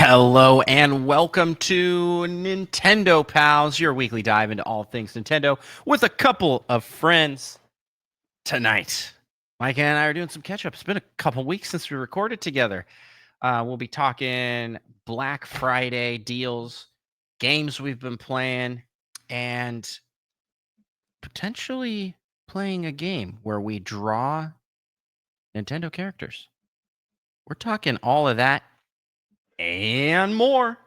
Hello and welcome to Nintendo Pals, your weekly dive into all things Nintendo with a couple of friends tonight. Mike and I are doing some catch up. It's been a couple weeks since we recorded together. We'll be talking Black Friday deals, games we've been playing, and potentially playing a game where we draw Nintendo characters. We're talking all of that and more.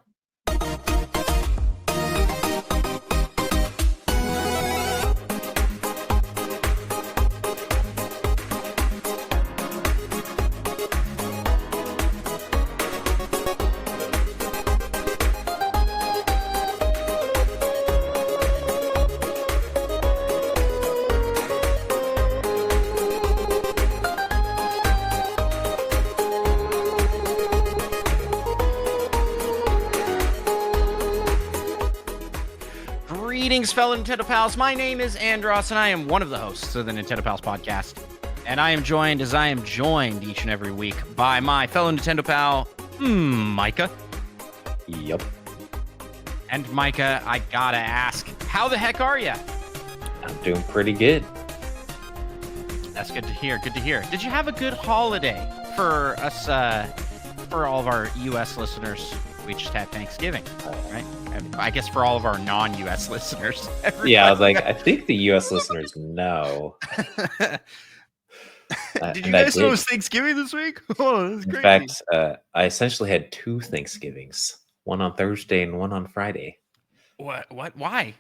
Greetings, fellow Nintendo Pals. My name is Andros, and I am one of the hosts of the Nintendo Pals podcast. And I am joined, as I am joined each and every week, by my fellow Nintendo pal, Micah. Yep. And Micah, I gotta ask, how the heck are you? I'm doing pretty good. That's good to hear. Good to hear. Did you have a good holiday for us, for all of our U.S. listeners? We just had Thanksgiving, right? And I guess for all of our non-U.S. listeners. Yeah, I think the U.S. listeners know. Did you guys know it was Thanksgiving this week? Oh, that's crazy. In fact, I essentially had two Thanksgivings, one on Thursday and one on Friday. What? Why?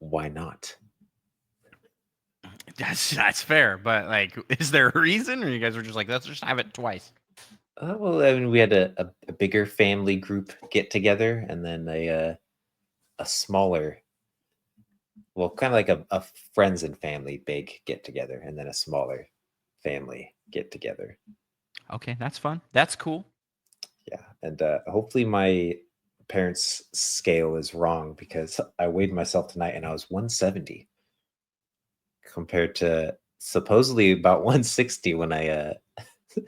Why not? That's fair, but is there a reason, or you guys were just like, let's just have it twice? Well, I mean, we had a bigger family group get together, and then a smaller, well, kind of like a friends and family big get together, and then a smaller family get together. Okay, that's fun. That's cool. Yeah, and hopefully my parents' scale is wrong, because I weighed myself tonight and I was 170 compared to supposedly about 160 when I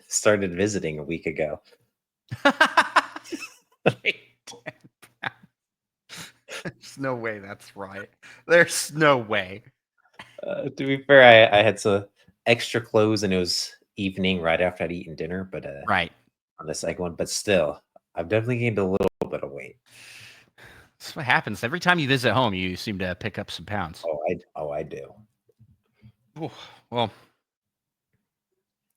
started visiting a week ago. There's no way that's right. There's no way. To be fair, I had some extra clothes and it was evening right after I'd eaten dinner, but right on the second one, but still, I've definitely gained a little bit of weight. That's what happens every time you visit home. You seem to pick up some pounds. I do. Ooh, well,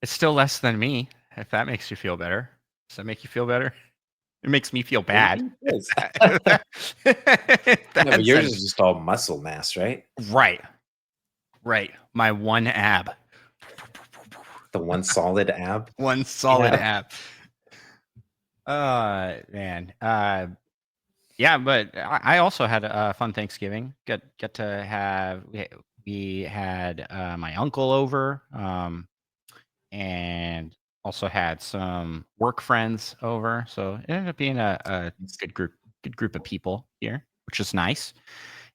it's still less than me. If that makes you feel better, does that make you feel better? It makes me feel bad. Yeah, but yours is just all muscle mass, right? Right. My one ab. The one solid ab. One solid ab. Man. Yeah, but I also had a fun Thanksgiving. Got to have we had my uncle over, and also had some work friends over. So it ended up being a good group of people here, which is nice.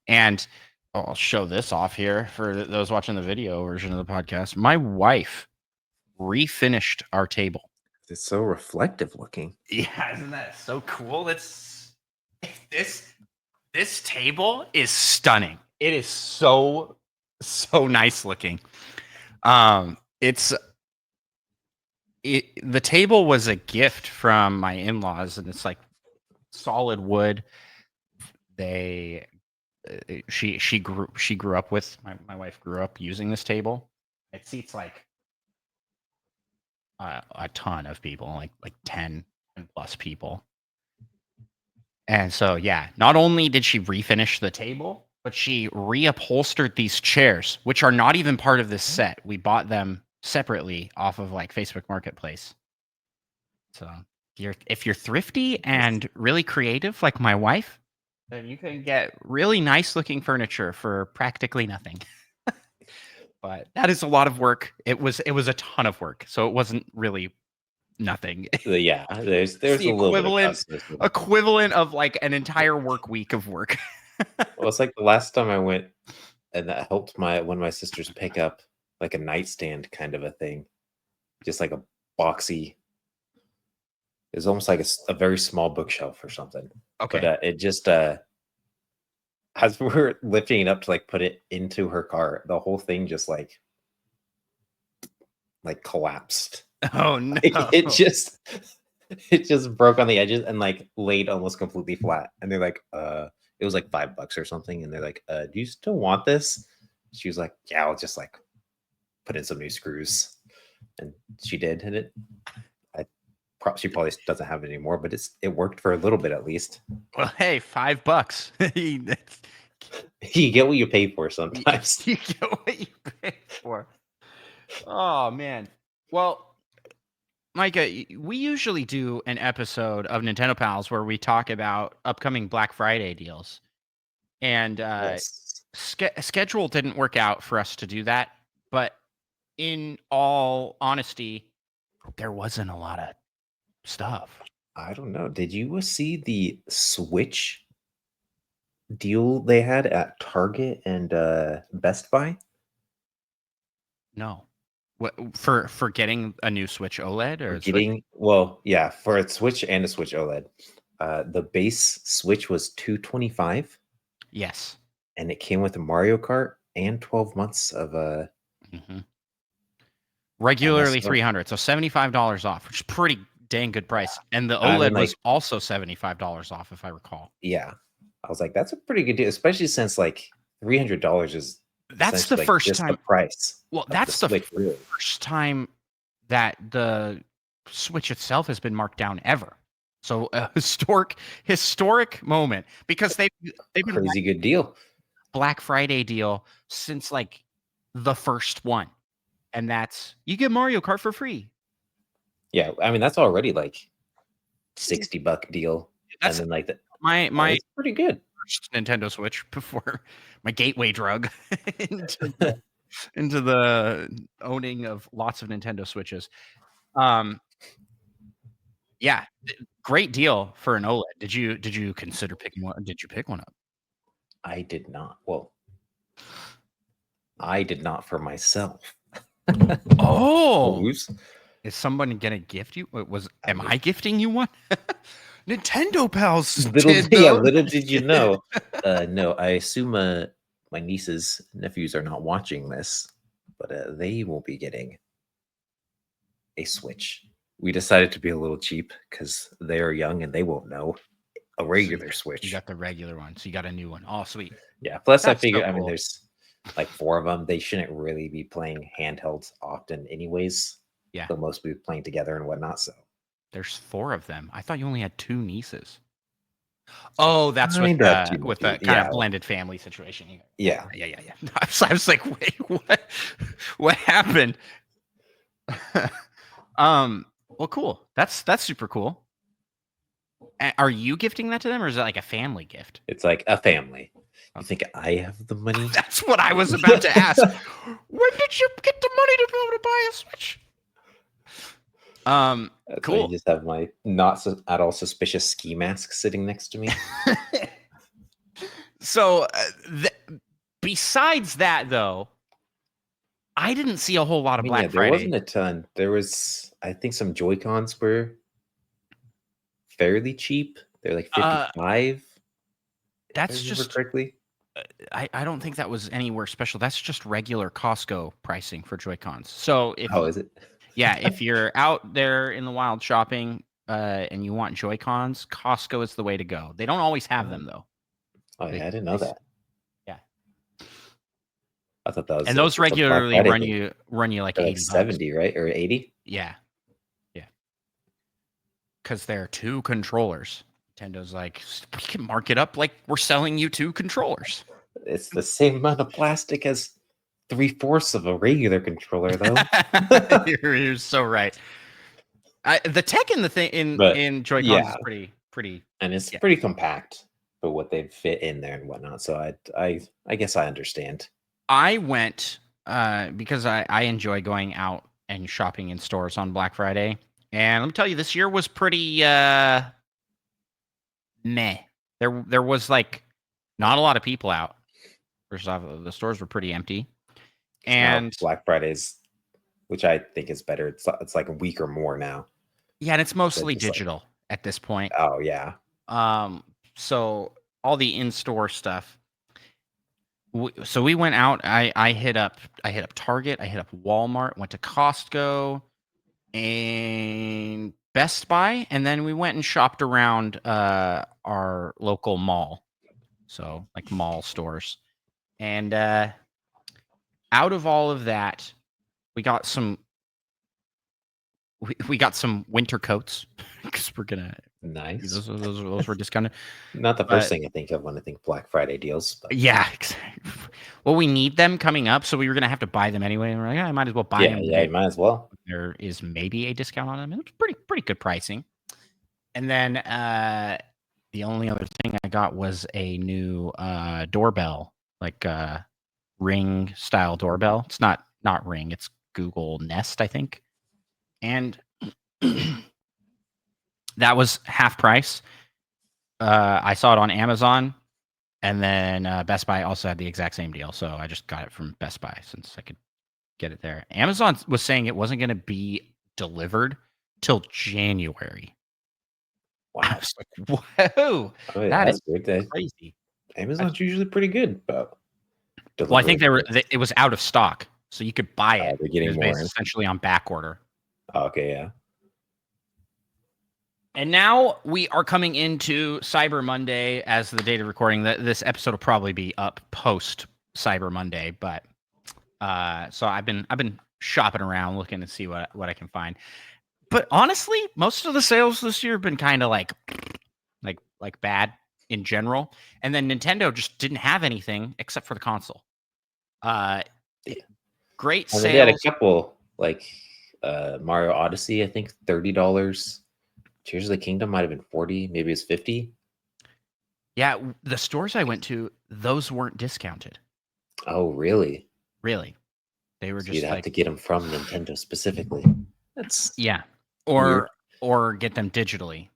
And I'll show this off here for those watching the video version of the podcast. My wife refinished our table. It's so reflective looking. Yeah, isn't that so cool? This table is stunning. It is so nice looking. The table was a gift from my in-laws, and it's like solid wood. She grew up with my wife grew up using this table. It seats like a ton of people, like 10 plus people. And so, yeah, not only did she refinish the table, but she reupholstered these chairs, which are not even part of this set. We bought them separately off of Facebook Marketplace. So if you're thrifty and really creative like my wife, then you can get really nice looking furniture for practically nothing. But that is a lot of work. It was a ton of work. So it wasn't really nothing. Yeah, there's the a little equivalent of like an entire work week of work. Well, it's like the last time I went, and that helped one of my sisters pick up like a nightstand kind of a thing, just like a boxy. It was almost like a very small bookshelf or something. Okay. But it just as we were lifting it up to like put it into her car, the whole thing just like collapsed. Oh no. It just broke on the edges and like laid almost completely flat. And they're like, it was like $5 or something. And they're like, do you still want this? She was like, yeah, I'll just like put in some new screws. And she did, and she probably doesn't have it anymore, but it worked for a little bit at least. Well, hey, $5. You get what you pay for sometimes. You get what you pay for. Oh man. Well, Micah, we usually do an episode of Nintendo Pals where we talk about upcoming Black Friday deals. And Yes. schedule didn't work out for us to do that, but in all honesty, there wasn't a lot of stuff. I don't know. Did you see the Switch deal they had at Target and Best Buy? No. What for getting a new Switch OLED or For a Switch and a Switch OLED. The base Switch was $225. Yes. And it came with a Mario Kart and 12 months of regularly $300, so $75 off, which is pretty dang good price. And the OLED was also $75 off, if I recall. Yeah, I was like, that's a pretty good deal, especially since like $300 is that's the first time the price. Well, that's the first time that the Switch itself has been marked down ever. So a historic moment, because they've been crazy good deal. Black Friday deal since like the first one. And that's you get Mario Kart for free. Yeah, I mean that's already like $60 deal. That's and then like my pretty good first Nintendo Switch before my gateway drug into the owning of lots of Nintendo Switches. Yeah, great deal for an OLED. Did you consider picking one? Did you pick one up? I did not. Well, I did not for myself. Oh, is someone gonna gift you? Am I gifting you one? Nintendo Pals. Little did you know. No, I assume my nieces and nephews are not watching this, but they will be getting a Switch. We decided to be a little cheap because they are young and they won't know a regular Switch. You got the regular one, so you got a new one. Oh, sweet. Yeah. Plus, I figured, I mean, there's like 4 of them. They shouldn't really be playing handhelds often, anyways. Yeah. They'll mostly be playing together and whatnot. So there's 4 of them. I thought you only had 2 nieces. Oh, that's with the kind of blended family situation. Yeah. I was like, wait, what? What happened? Well, cool. That's super cool. Are you gifting that to them, or is it like a family gift? It's like a family. You think I have the money? That's what I was about to ask. When did you get the money to be able to buy a Switch? Cool. I just have my not at all suspicious ski mask sitting next to me. So, besides that, though, I didn't see a whole lot of Black Friday. There wasn't a ton. There was, I think, some Joy-Cons were fairly cheap. They're like 55. That's just correctly. I don't think that was anywhere special. That's just regular Costco pricing for Joy-Cons. So is it? Yeah, if you're out there in the wild shopping and you want Joy-Cons, Costco is the way to go. They don't always have them though. Oh yeah, I didn't know that. Yeah, I thought that was. And those regularly run you like $80, 70, right, or 80? Yeah, because they're 2 controllers. Nintendo's like, we can mark it up like we're selling you 2 controllers. It's the same amount of plastic as 3/4 of a regular controller, though. You're so right. The tech in the thing in Joy-Cons is pretty, and it's pretty compact for what they fit in there and whatnot. So I guess I understand. I went because I enjoy going out and shopping in stores on Black Friday, and let me tell you, this year was pretty meh. There was like not a lot of people out. First off, the stores were pretty empty. And Black Fridays, which I think is better. It's like a week or more now. Yeah, and it's mostly digital. at this point. Oh yeah. So all the in-store stuff. So we went out. I hit up Target. I hit up Walmart. Went to Costco and Best Buy, and then we went and shopped around our local mall. So like mall stores, and out of all of that, we got some. We got some winter coats because we're gonna. Nice. Those were discounted. Not the first But thing I think of when I think Black Friday deals, but yeah, well, we need them coming up, so we were gonna have to buy them anyway. And we're like, I might as well buy them. yeah, you might as well. There is maybe a discount on them. And it's pretty good pricing. And then the only other thing I got was a new doorbell, like Ring style doorbell. It's not Ring, it's Google Nest, I think. And that was half price. I saw it on Amazon, and then Best Buy also had the exact same deal. So I just got it from Best Buy since I could get it there. Amazon was saying it wasn't going to be delivered till January. I Wow. was like, whoa, Oh, yeah, that that's is weird. crazy. Amazon's usually pretty good about Well, I think delivering. it was out of stock, so you could buy it. They're It getting was more in. essentially on back order. Oh, okay, yeah. And now we are coming into Cyber Monday as the date of recording. This episode will probably be up post Cyber Monday, but so I've been shopping around looking to see what I can find. But honestly, most of the sales this year have been kind of like bad in general. And then Nintendo just didn't have anything except for the console. Great And they had a sales. couple like Mario Odyssey, I think $30. Tears of the Kingdom might have been 40, maybe it's 50. Yeah, the stores I went to, those weren't discounted. Oh, really? Really, they were So just you'd have like to get them from Nintendo specifically. That's yeah, weird. or get them digitally.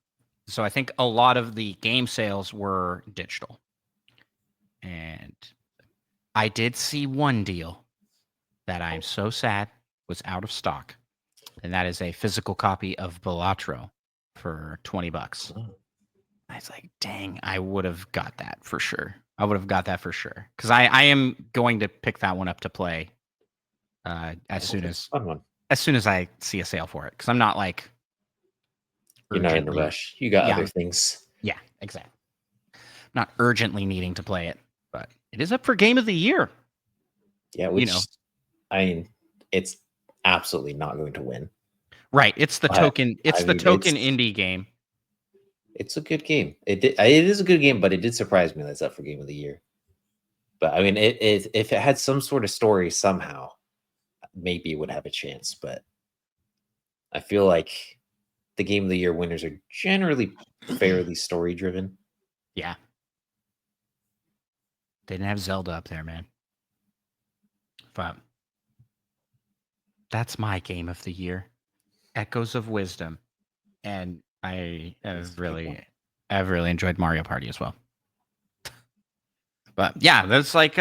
So I think a lot of the game sales were digital, and I did see one deal that I'm so sad was out of stock, and that is a physical copy of Balatro for $20. Oh, I was like, dang, I would have got that for sure. I would have got that for sure because I am going to pick that one up to play as soon that's as a fun one. I see a sale for it because I'm not like You're not in a urgently. rush. You got Yeah, other things. yeah, exactly. Not urgently needing to play it, but it is up for Game of the Year. Yeah, which I mean, it's absolutely not going to win. Right. It's the But, token. It's I the mean, token indie game. It's a good game. It is a good game, but it did surprise me that's up for Game of the Year. But I mean, if it had some sort of story somehow, maybe it would have a chance. But I feel like the Game of the Year winners are generally fairly story driven. Yeah. They didn't have Zelda up there, man. But that's my Game of the Year. Echoes of Wisdom. And I have really enjoyed Mario Party as well. But yeah, that's like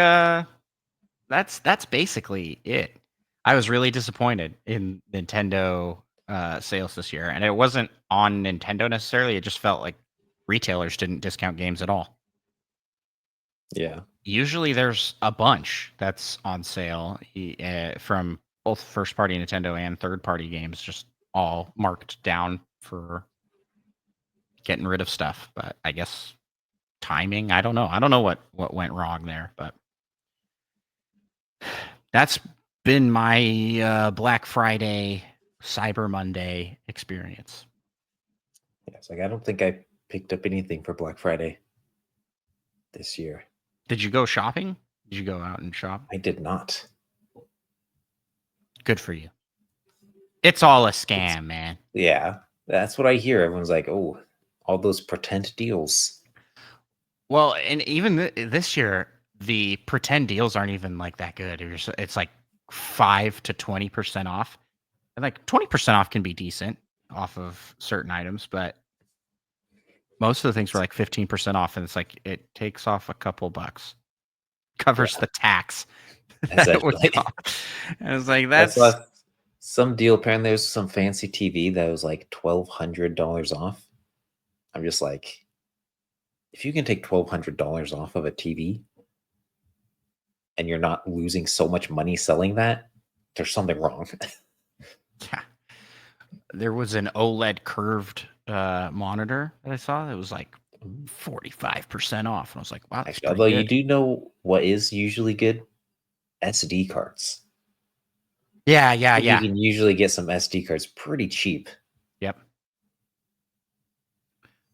that's basically it. I was really disappointed in Nintendo sales this year, and it wasn't on Nintendo necessarily. It just felt like retailers didn't discount games at all. Yeah. Usually, there's a bunch that's on sale from both first-party Nintendo and third-party games, just all marked down for getting rid of stuff. But I guess timing. I don't know. I don't know what went wrong there, but that's been my Black Friday, Cyber Monday experience. Yeah, it's like I don't think I picked up anything for Black Friday this year. Did you go shopping? Did you go out and shop? I did not. Good for you. It's all a scam, man. Yeah, that's what I hear. Everyone's like, "Oh, all those pretend deals." Well, and even this year, the pretend deals aren't even like that good. It's like 5 to 20% off, and like 20% off can be decent off of certain items, but most of the things were like 15% off, and it's like it takes off a couple bucks, covers the tax. That would Essentially. cost. And it's like I that's saw some deal. Apparently, there's some fancy TV that was like $1,200 off. I'm just like, if you can take $1,200 off of a TV and you're not losing so much money selling that, there's something wrong. Yeah. There was an OLED curved monitor that I saw that was like 45% off. And I was like, wow, that's Actually, pretty although you good. do know what is usually good? SD cards. Yeah, I yeah, think you yeah. can usually get some SD cards pretty cheap. Yep.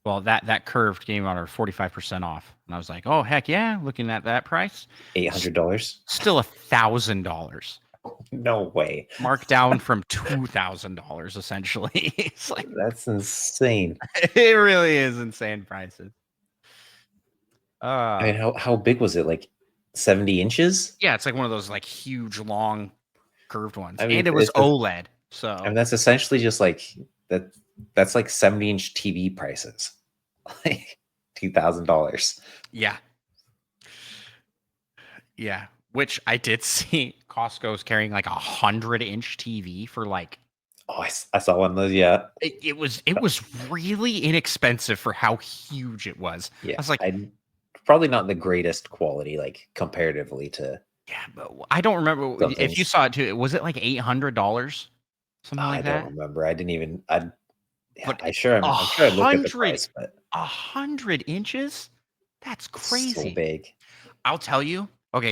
Well, that curved game monitor 45% off. And I was like, oh heck yeah, looking at that price. $800? Still $1,000. No way. Marked down from $2,000 essentially. It's like That's insane. it really is insane prices. I mean, how big was it? Like 70 inches? Yeah, it's like one of those like huge, long, curved ones, I mean, and it was OLED. So that's essentially just like that. That's like 70-inch TV prices, like $2,000. yeah, yeah. Which I did see Costco's carrying like 100-inch TV for like Oh, I saw one of those. Yeah, it was really inexpensive for how huge it was. I yeah. was like, I probably not the greatest quality, like comparatively to yeah, but I don't remember some if you things. saw it too. Was it like $800, something I like don't that? remember. I didn't even. I Yeah. But I'm sure I looked at the 100, price, but 100 inches? That's it's so crazy. big. I'll tell you. Okay,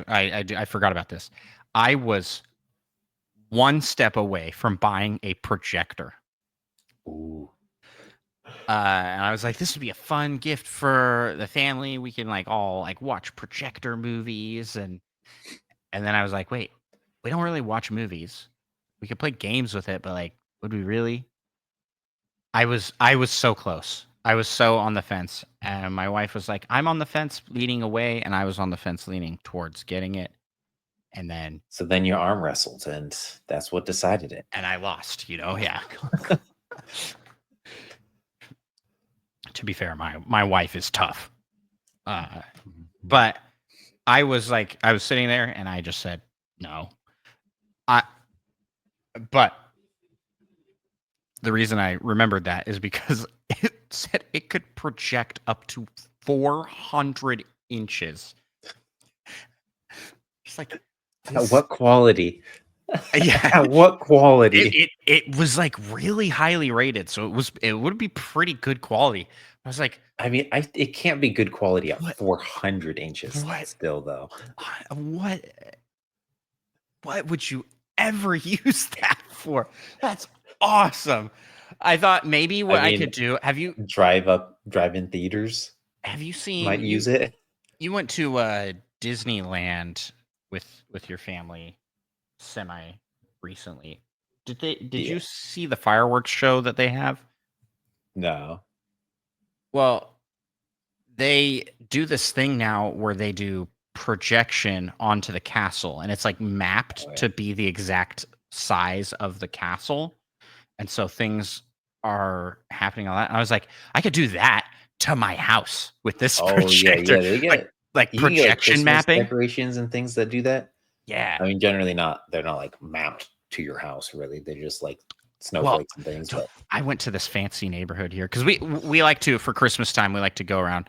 I forgot about this. I was one step away from buying a projector. Ooh. And I was like, this would be a fun gift for the family. We can like all like watch projector movies and then I was like, wait, we don't really watch movies. We could play games with it, but like, would we really? I was so close. I was so on the fence. And my wife was like, I'm on the fence leaning away, and I was on the fence leaning towards getting it. And then So then your arm wrestled, and that's what decided it. and I lost, yeah. To be fair, my wife is tough. But I was sitting there and I just said no. I but the reason I remembered that is because it said it could project up to 400 inches. It's like At what quality? yeah. At what quality? It was like really highly rated, so it would be pretty good quality. I was like, I mean, it can't be good quality at what 400 inches what still, though. what what would you ever use that for? That's awesome. I thought maybe I what I mean, could do. drive-in theaters Have you seen might use it. you went to Disneyland with your family semi recently. Did Yeah. you see the fireworks show that they have? No. Well, they do this thing now where they do projection onto the castle and it's like Oh, mapped yeah. to be the exact size of the castle. And so things are happening on that. And I was like, I could do that to my house with this Oh, yeah, projector. yeah. Like You can get like projection Christmas mapping. decorations and things that do that. Yeah. I mean, generally they're not like mount to your house, really. They're just like Well, snowflakes and things, but I went to this fancy neighborhood here because we like to for Christmas time we like to go around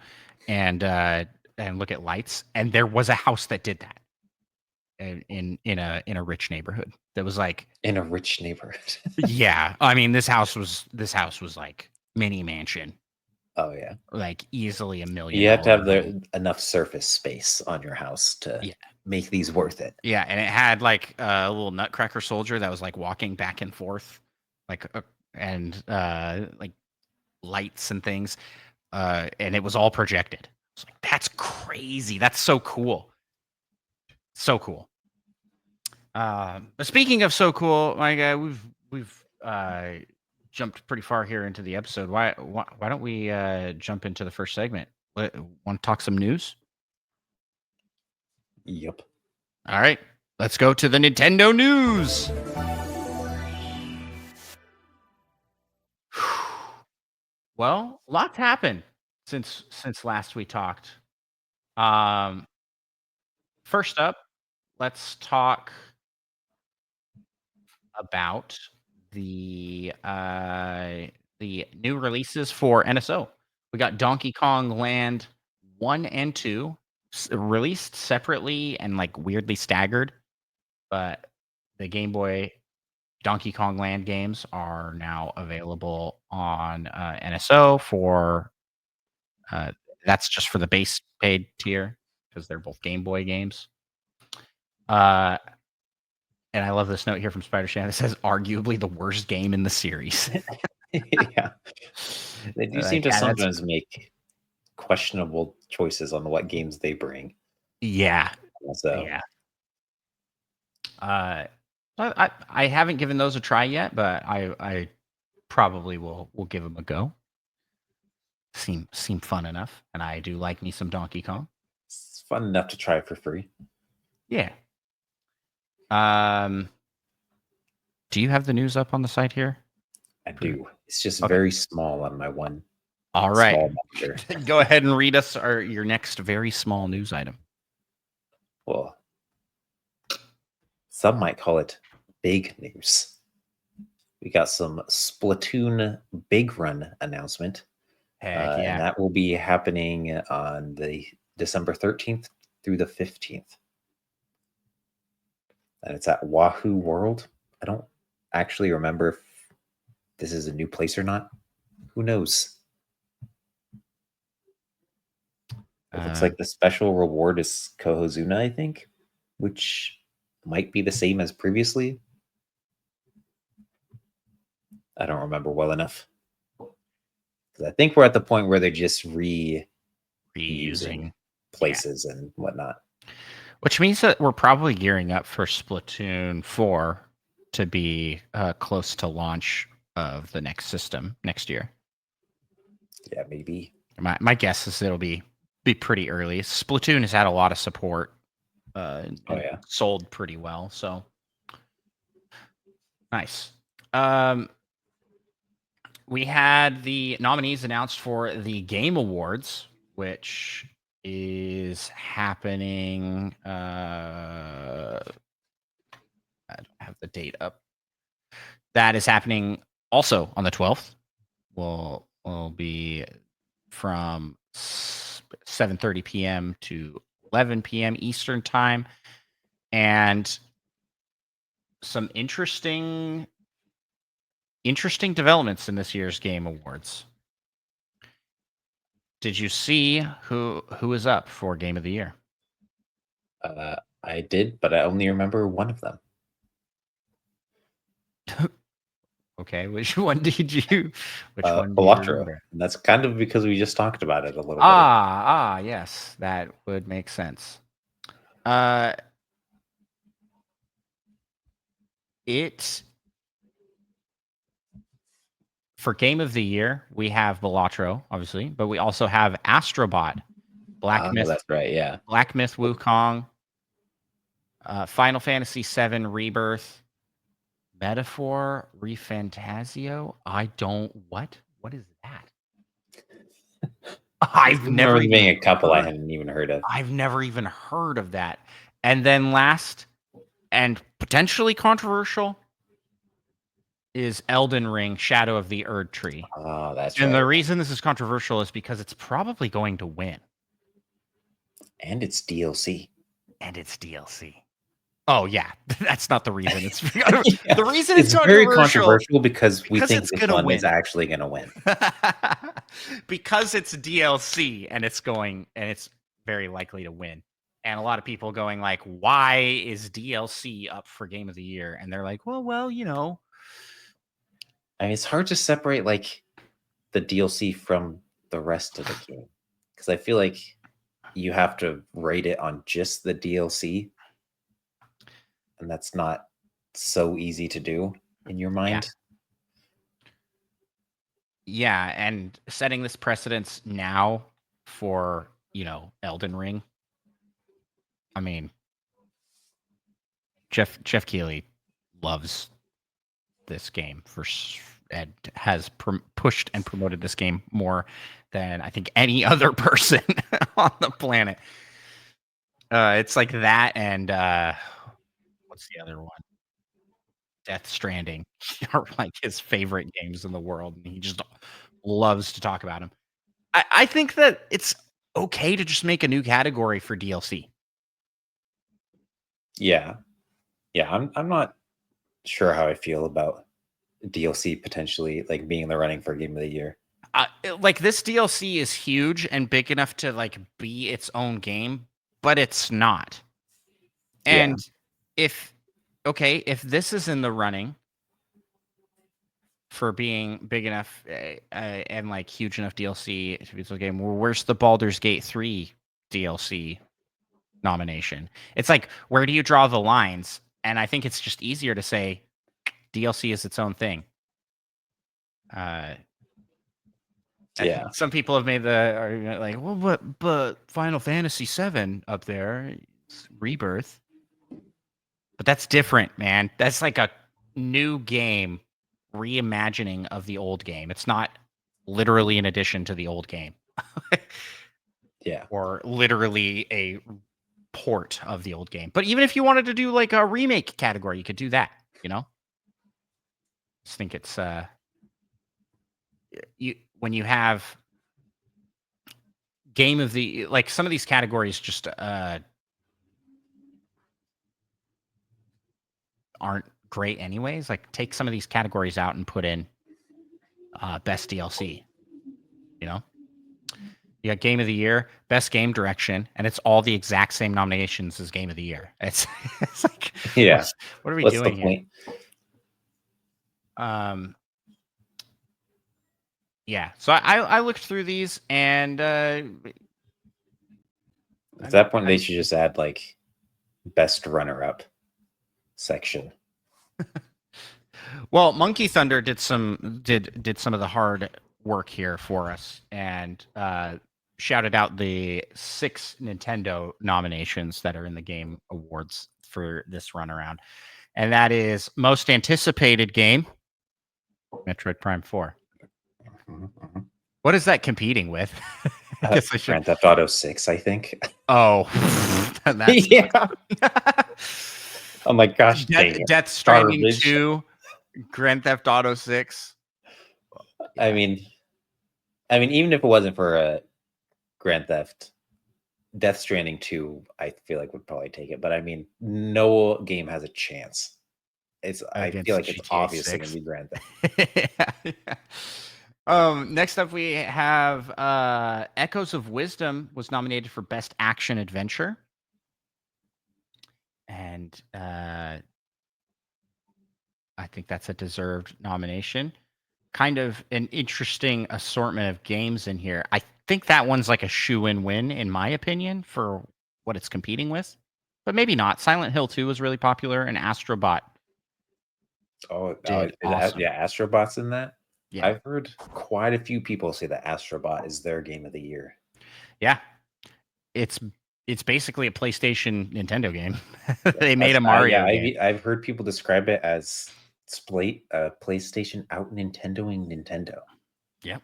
and look at lights. And there was a house that did that in a rich neighborhood. That was like, in a rich neighborhood. yeah. I mean, this house was like mini mansion, Oh, yeah. like easily $1 million You have to have home. enough surface space on your house to Yeah, make these worth it. yeah, and it had like a little nutcracker soldier that was like walking back and forth, like and like lights and things. And it was all projected. It's like that's crazy. That's so cool. So cool. But speaking of so cool, my guy, we've jumped pretty far here into the episode. Why don't we jump into the first segment? Want to talk some news? Yep. All right, let's go to the Nintendo news. Well, lots happened since last we talked. Um, First up, let's talk about the the new releases for NSO. We got Donkey Kong Land 1 and 2 released separately and like weirdly staggered, but the Game Boy Donkey Kong Land games are now available on NSO for that's just for the base paid tier because they're both Game Boy games. And I love this note here from Spider Shan. It says arguably the worst game in the series. Yeah, they do seem Like, to yeah, sometimes make questionable choices on what games they bring. yeah, So yeah. I haven't given those a try yet, but I probably will give them a go. Seem fun enough, and I do like me some Donkey Kong. it's fun enough to try for free. Yeah. Do you have the news up on the site here? I do. It's just Okay. very small on my one. All right. Small monitor. Go ahead and read us your next very small news item. Well, some might call it big news. We got some Splatoon Big Run announcement. Heck yeah. And that will be happening on the December 13th through the 15th. And it's at Wahoo World. I don't actually remember if this is a new place or not. Who knows? It looks like the special reward is Kohozuna, I think, which might be the same as previously. I don't remember well enough. Because I think we're at the point where they're just reusing places and whatnot. Which means that we're probably gearing up for Splatoon 4 to be close to launch of the next system next year. Yeah, maybe. My guess is it'll be pretty early. Splatoon has had a lot of support. And sold pretty well. So nice. We had the nominees announced for the Game Awards, which is happening. I don't have the date up. That is happening also on the 12th. Will be from 7:30 p.m. to 11 p.m. Eastern time, and some interesting developments in this year's Game Awards. Did you see who is up for Game of the Year? I did, but I only remember one of them. Okay, which one did you? Which one? Balatro. And that's kind of because we just talked about it a little bit. Yes, that would make sense. It for Game of the Year, we have Balatro, obviously, but we also have Astrobot, Black Myth. That's right, yeah. Black Myth Wukong, Final Fantasy VII Rebirth, Metaphor Refantasio. What is that? I've never even being a couple I hadn't even heard of. I've never even heard of that. And then last and potentially controversial is Elden Ring Shadow of the Erd Tree. Oh, that's right. And the right. reason this is controversial is because it's probably going to win. And it's DLC. Oh yeah, that's not the reason. It's the reason it's very controversial because we think this one is actually going to win. Because it's DLC and it's very likely to win. And a lot of people going like, why is DLC up for Game of the Year? And they're like, well, you know. I mean, it's hard to separate like the DLC from the rest of the game. Because I feel like you have to rate it on just the DLC. And that's not so easy to do in your mind. Yeah, and setting this precedence now for, Elden Ring. I mean, Jeff Keighley loves this game and has pushed and promoted this game more than I think any other person on the planet. It's like that and what's the other one? Death Stranding are like his favorite games in the world, and he just loves to talk about them. I think that it's okay to just make a new category for DLC. Yeah. Yeah, I'm not sure how I feel about DLC potentially like being in the running for game of the year. Like this DLC is huge and big enough to like be its own game, but it's not. Yeah. And if this is in the running for being big enough and like huge enough DLC to be its own game, well, where's the Baldur's Gate 3 DLC nomination? It's like, where do you draw the lines? And I think it's just easier to say DLC is its own thing. Yeah. Some people have made the argument like, well, but Final Fantasy VII up there, it's Rebirth, but that's different, man. That's like a new game reimagining of the old game. It's not literally an addition to the old game, Yeah. or literally a port of the old game. But even if you wanted to do like a remake category, you could do that. You know, just think it's when you have game of the like some of these categories just aren't great anyways. Like take some of these categories out and put in best DLC. You know, you got game of the year, best game direction, and it's all the exact same nominations as game of the year. It's it's like Yeah. what are we What's the doing here? point? Yeah. So I looked through these and At that point, they should just add like best runner-up section. well, Monkey Thunder did some of the hard work here for us and shouted out the 6 Nintendo nominations that are in the Game Awards for this run around. And that is most anticipated game, Metroid Prime 4. Mhm. What is that competing with? I guess I should. Grand Theft Auto 6, I think. Oh, that's Yeah. Oh my gosh, dang it. Death Stranding Garbage. 2, Grand Theft Auto 6. I mean, even if it wasn't for a Grand Theft, Death Stranding 2, I feel like would probably take it. But I mean, no game has a chance. I feel Against like it's GTA obviously 6. gonna be Grand Theft. Yeah. Next up we have Echoes of Wisdom was nominated for Best Action Adventure. And I think that's a deserved nomination. Kind of an interesting assortment of games in here. I think that one's like a shoe-in win, in my opinion, for what it's competing with. But maybe not. Silent Hill 2 was really popular, and Astrobot did awesome. Yeah, Astrobot's in that. Yeah. I've heard quite a few people say that Astrobot is their game of the year. Yeah. It's basically a PlayStation Nintendo game. They made a Mario game. I've heard people describe it as PlayStation out Nintendoing Nintendo. Yep.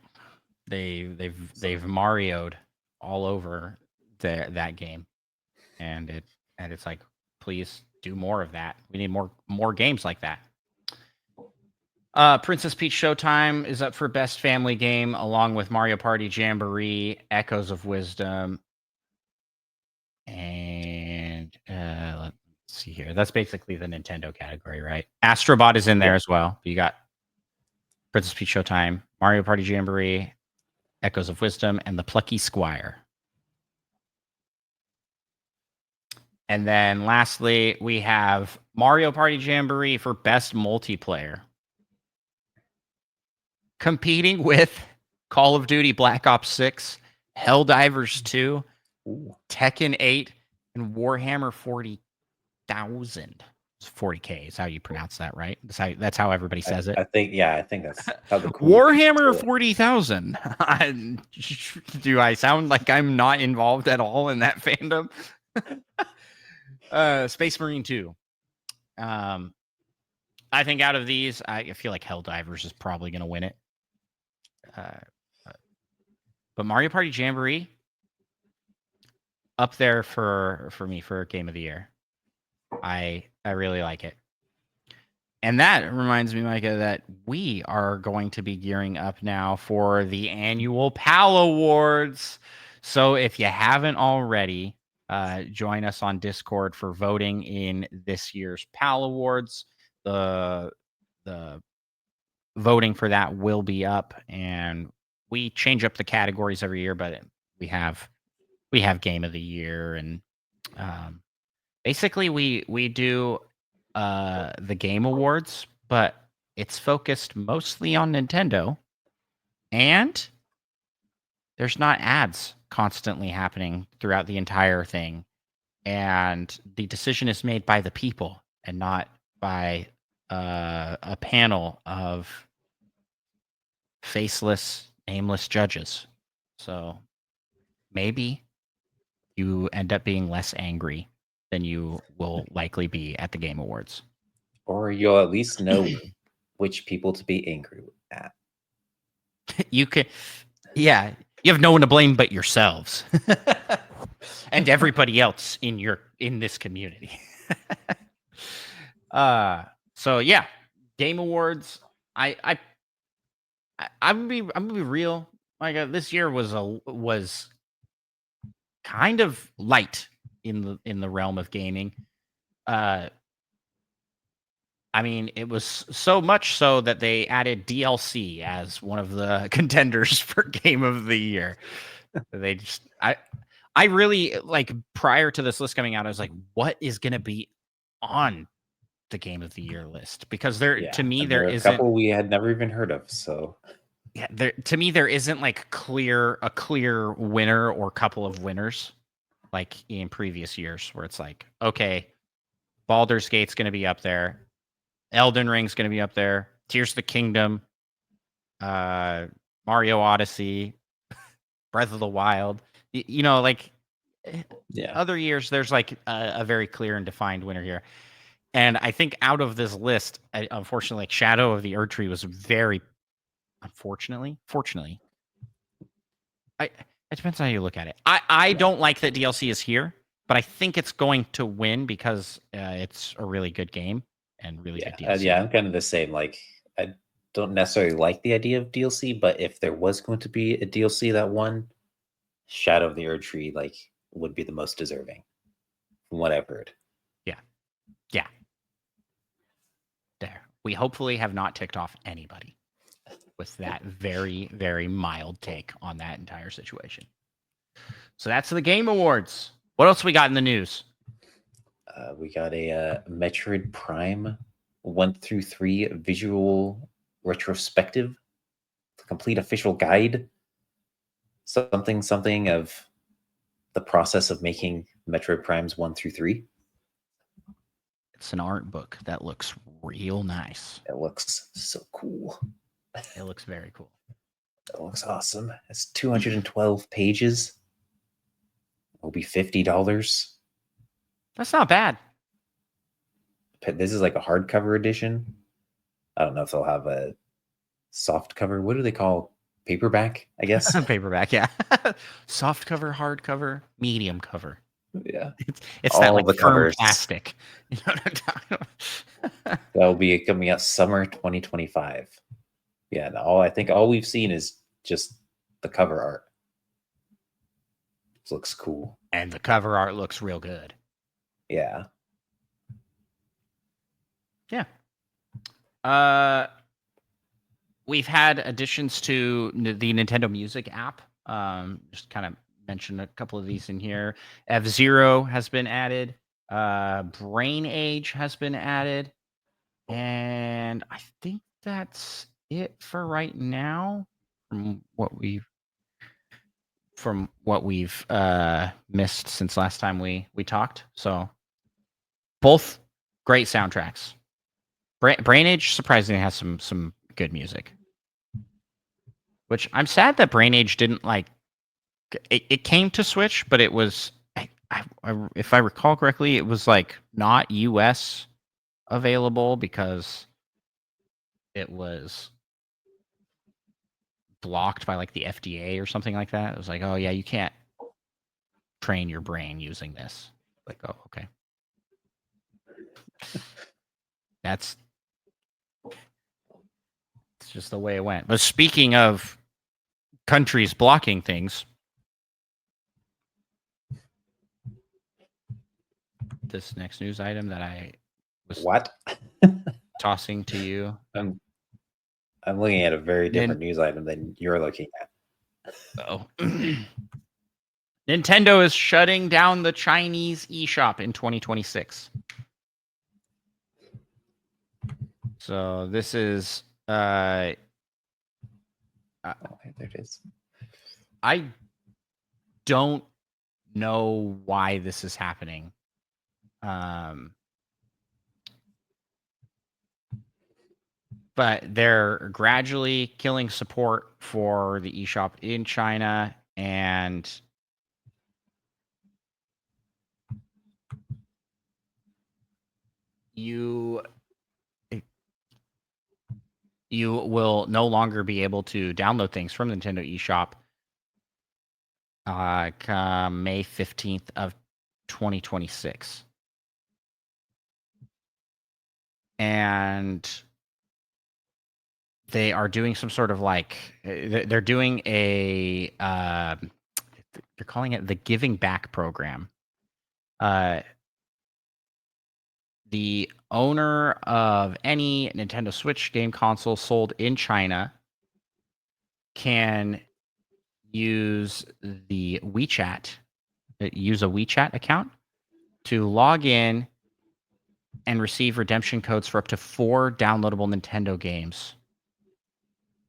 They've Mario'd all over that game. And it's like, please do more of that. We need more games like that. Princess Peach Showtime is up for Best Family Game, along with Mario Party Jamboree, Echoes of Wisdom, and let's see here. That's basically the Nintendo category, right? Astrobot is in there as well. You got Princess Peach Showtime, Mario Party Jamboree, Echoes of Wisdom, and The Plucky Squire. And then lastly, we have Mario Party Jamboree for Best Multiplayer, competing with Call of Duty Black Ops 6, Helldivers 2, Tekken 8, and Warhammer 40,000. 40K is how you pronounce that, right? That's how everybody says it. I think that's how the cool Warhammer 40,000. Do I sound like I'm not involved at all in that fandom? Space Marine 2. I think out of these, I feel like Helldivers is probably going to win it. But Mario Party Jamboree up there for me for Game of the Year. I really like it. And that reminds me, Micah, that we are going to be gearing up now for the annual PAL Awards. So if you haven't already, join us on Discord for voting in this year's PAL Awards. The voting for that will be up, and we change up the categories every year, but we have Game of the Year, and basically we do the Game Awards, but it's focused mostly on Nintendo, and there's not ads constantly happening throughout the entire thing. And the decision is made by the people and not by a panel of faceless, nameless judges. So maybe you end up being less angry than you will likely be at the Game Awards. Or you'll at least know which people to be angry at. You could, yeah, you have no one to blame but yourselves and everybody else in this community. So yeah, Game Awards. I'm gonna be real. Like this year was kind of light in the realm of gaming. I mean, it was so much so that they added DLC as one of the contenders for Game of the Year. They just I really like prior to this list coming out, I was like, what is gonna be on the Game of the Year list? Because to me there are a isn't couple we had never even heard of. So to me there isn't like a clear winner or couple of winners like in previous years where it's like, okay, Baldur's Gate's gonna be up there. Elden Ring's going to be up there. Tears of the Kingdom, Mario Odyssey, Breath of the Wild. Like other years, there's like a very clear and defined winner here. And I think out of this list, unfortunately, like Shadow of the Erdtree was very, fortunately. It depends on how you look at it. I don't like that DLC is here, but I think it's going to win because it's a really good game and really good DLC. I'm kind of the same. Like, I don't necessarily like the idea of DLC, but if there was going to be a DLC that won, Shadow of the Erdtree like would be the most deserving, from what I've heard. Yeah. There. We hopefully have not ticked off anybody with that very, very mild take on that entire situation. So that's the Game Awards. What else we got in the news? We got a Metroid Prime 1 through 3 visual retrospective, complete official guide, something of the process of making Metroid Primes 1 through 3. It's an art book that looks real nice. It looks so cool. It looks very cool. It looks awesome. It's 212 pages. It'll be $50. That's not bad. This is like a hardcover edition. I don't know if they'll have a soft cover. What do they call paperback? I guess paperback, yeah. Soft cover, hard cover, medium cover. Yeah, it's that like firm covers. Plastic. You know what I'm talking about? That'll be coming out summer 2025. Yeah, I think all we've seen is just the cover art. It looks cool, and the cover art looks real good. Yeah. We've had additions to the Nintendo Music app. Just kind of mention a couple of these in here. F-Zero has been added. Brain Age has been added. And I think that's it for right now from what we've missed since last time we talked. So both great soundtracks. Brain Age surprisingly has some good music. Which I'm sad that Brain Age didn't like. It came to Switch, but it was, if I recall correctly, it was like not US available because it was blocked by like the FDA or something like that. It was like, oh yeah, you can't train your brain using this. Like, oh, okay. That's just the way it went. But speaking of countries blocking things, this next news item that I was What? tossing to you. I'm looking at a very Nin- different news item than you're looking at. Oh. Nintendo is shutting down the Chinese eShop in 2026. So this is Okay, there it is. I don't know why this is happening. But they're gradually killing support for the eShop in China, and you will no longer be able to download things from Nintendo eShop come May 15th of 2026. And they are doing some sort of like they're doing a they're calling it the Giving Back program. The owner of any Nintendo Switch game console sold in China can use the use a WeChat account to log in and receive redemption codes for up to 4 downloadable Nintendo games.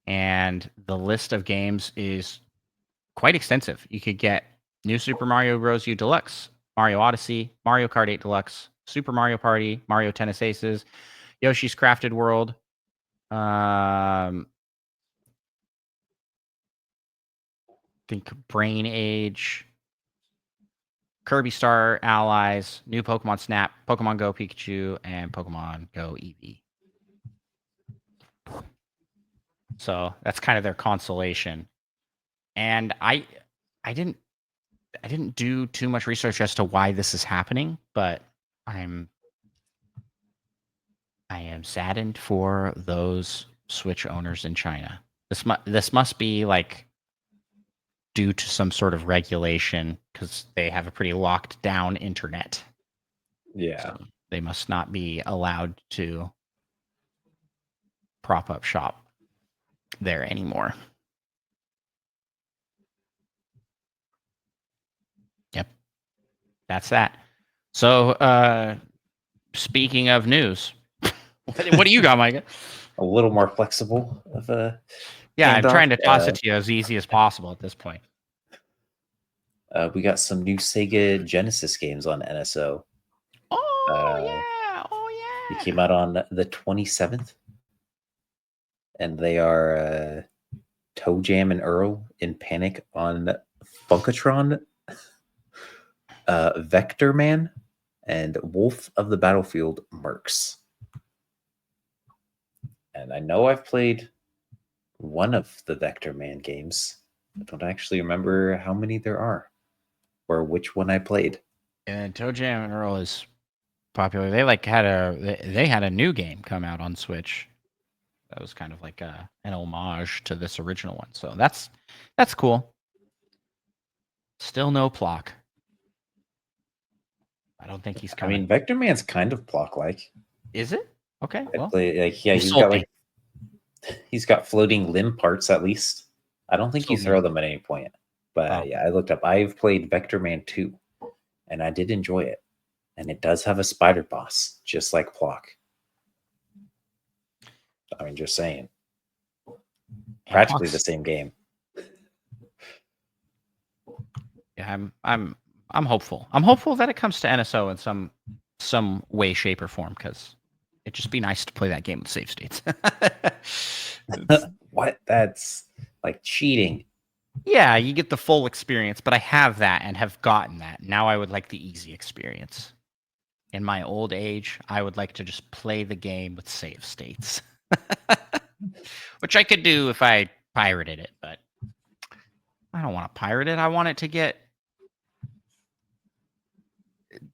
And the list of games is quite extensive. You could get New Super Mario Bros. U Deluxe, Mario Odyssey, Mario Kart 8 Deluxe, Super Mario Party, Mario Tennis Aces, Yoshi's Crafted World, think Brain Age, Kirby Star Allies, New Pokemon Snap, Pokemon Go Pikachu, and Pokemon Go Eevee. So that's kind of their consolation. And I didn't do too much research as to why this is happening, but I am saddened for those Switch owners in China. This must be like due to some sort of regulation because they have a pretty locked down internet. Yeah. So they must not be allowed to prop up shop there anymore. Yep. That's that. So speaking of news, what do you got, Micah? A little more flexible of a Yeah, I'm handoff. trying to toss it to you as easy as possible at this point. We got some new Sega Genesis games on NSO. Oh yeah. They came out on the 27th, and they are Toe Jam and Earl in Panic on Funkatron, Vector Man, and Wolf of the Battlefield Mercs. And I know I've played one of the Vector Man games. I don't actually remember how many there are or which one I played. And Toe Jam and Earl is popular. They had a new game come out on Switch. That was kind of like an homage to this original one. So that's cool. Still no Plock. I don't think he's coming. I mean, Vector Man's kind of Plock-like. Is it? Okay. Well, he's got floating limb parts at least. I don't think you throw them at any point. But yeah, I looked up. I've played Vector Man 2, and I did enjoy it. And it does have a spider boss, just like Plock. I mean, just saying. Practically the same game. Yeah, I'm hopeful. I'm hopeful that it comes to NSO in some way, shape, or form, because it'd just be nice to play that game with save states. What? That's like cheating. Yeah, you get the full experience, but I have that and have gotten that. Now I would like the easy experience. In my old age, I would like to just play the game with save states. Which I could do if I pirated it, but I don't want to pirate it. I want it to get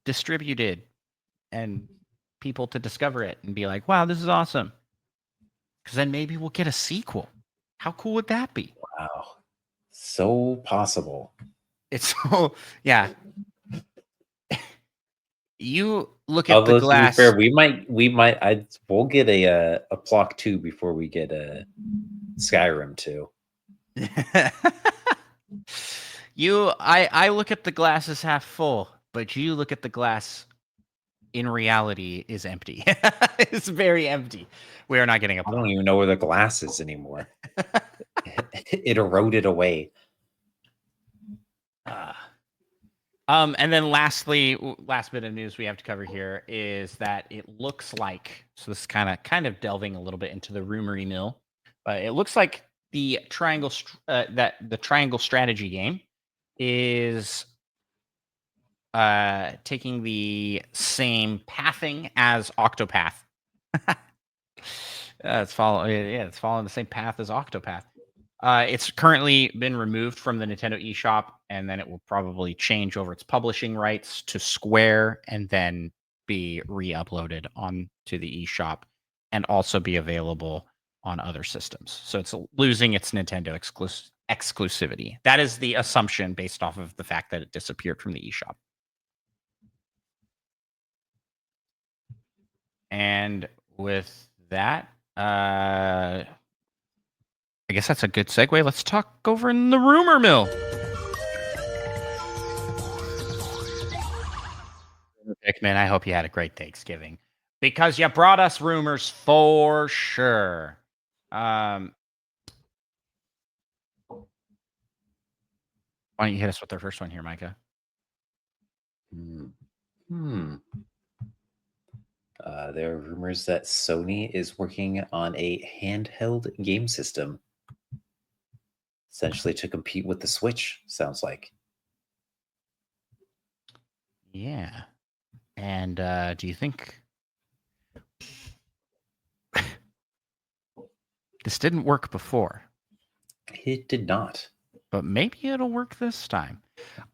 distributed and people to discover it and be like, wow, this is awesome. because then maybe we'll get a sequel. How cool would that be? Wow. So possible. It's so yeah. You look at the Although to be fair, glass. we'll get a Plock 2 before we get a Skyrim 2. I look at the glass as half full, but you look at the glass in reality is empty. It's very empty. We are not getting a I don't Plock. even know where the glass is anymore. It eroded away. And then lastly, last bit of news we have to cover here is that it looks like, so this is kind of delving a little bit into the rumory mill, but it looks like the triangle strategy game is taking the same pathing as Octopath. It's following the same path as Octopath. It's currently been removed from the Nintendo eShop, and then it will probably change over its publishing rights to Square, and then be re-uploaded onto the eShop, and also be available on other systems. So it's losing its Nintendo exclusivity. That is the assumption based off of the fact that it disappeared from the eShop. And with that, I guess that's a good segue. Let's talk over in the rumor mill. Hickman, I hope you had a great Thanksgiving because you brought us rumors for sure. Why don't you hit us with the first one here, Micah? There are rumors that Sony is working on a handheld game system, essentially to compete with the Switch, sounds like. Yeah. And do you think this didn't work before? It did not. But maybe it'll work this time.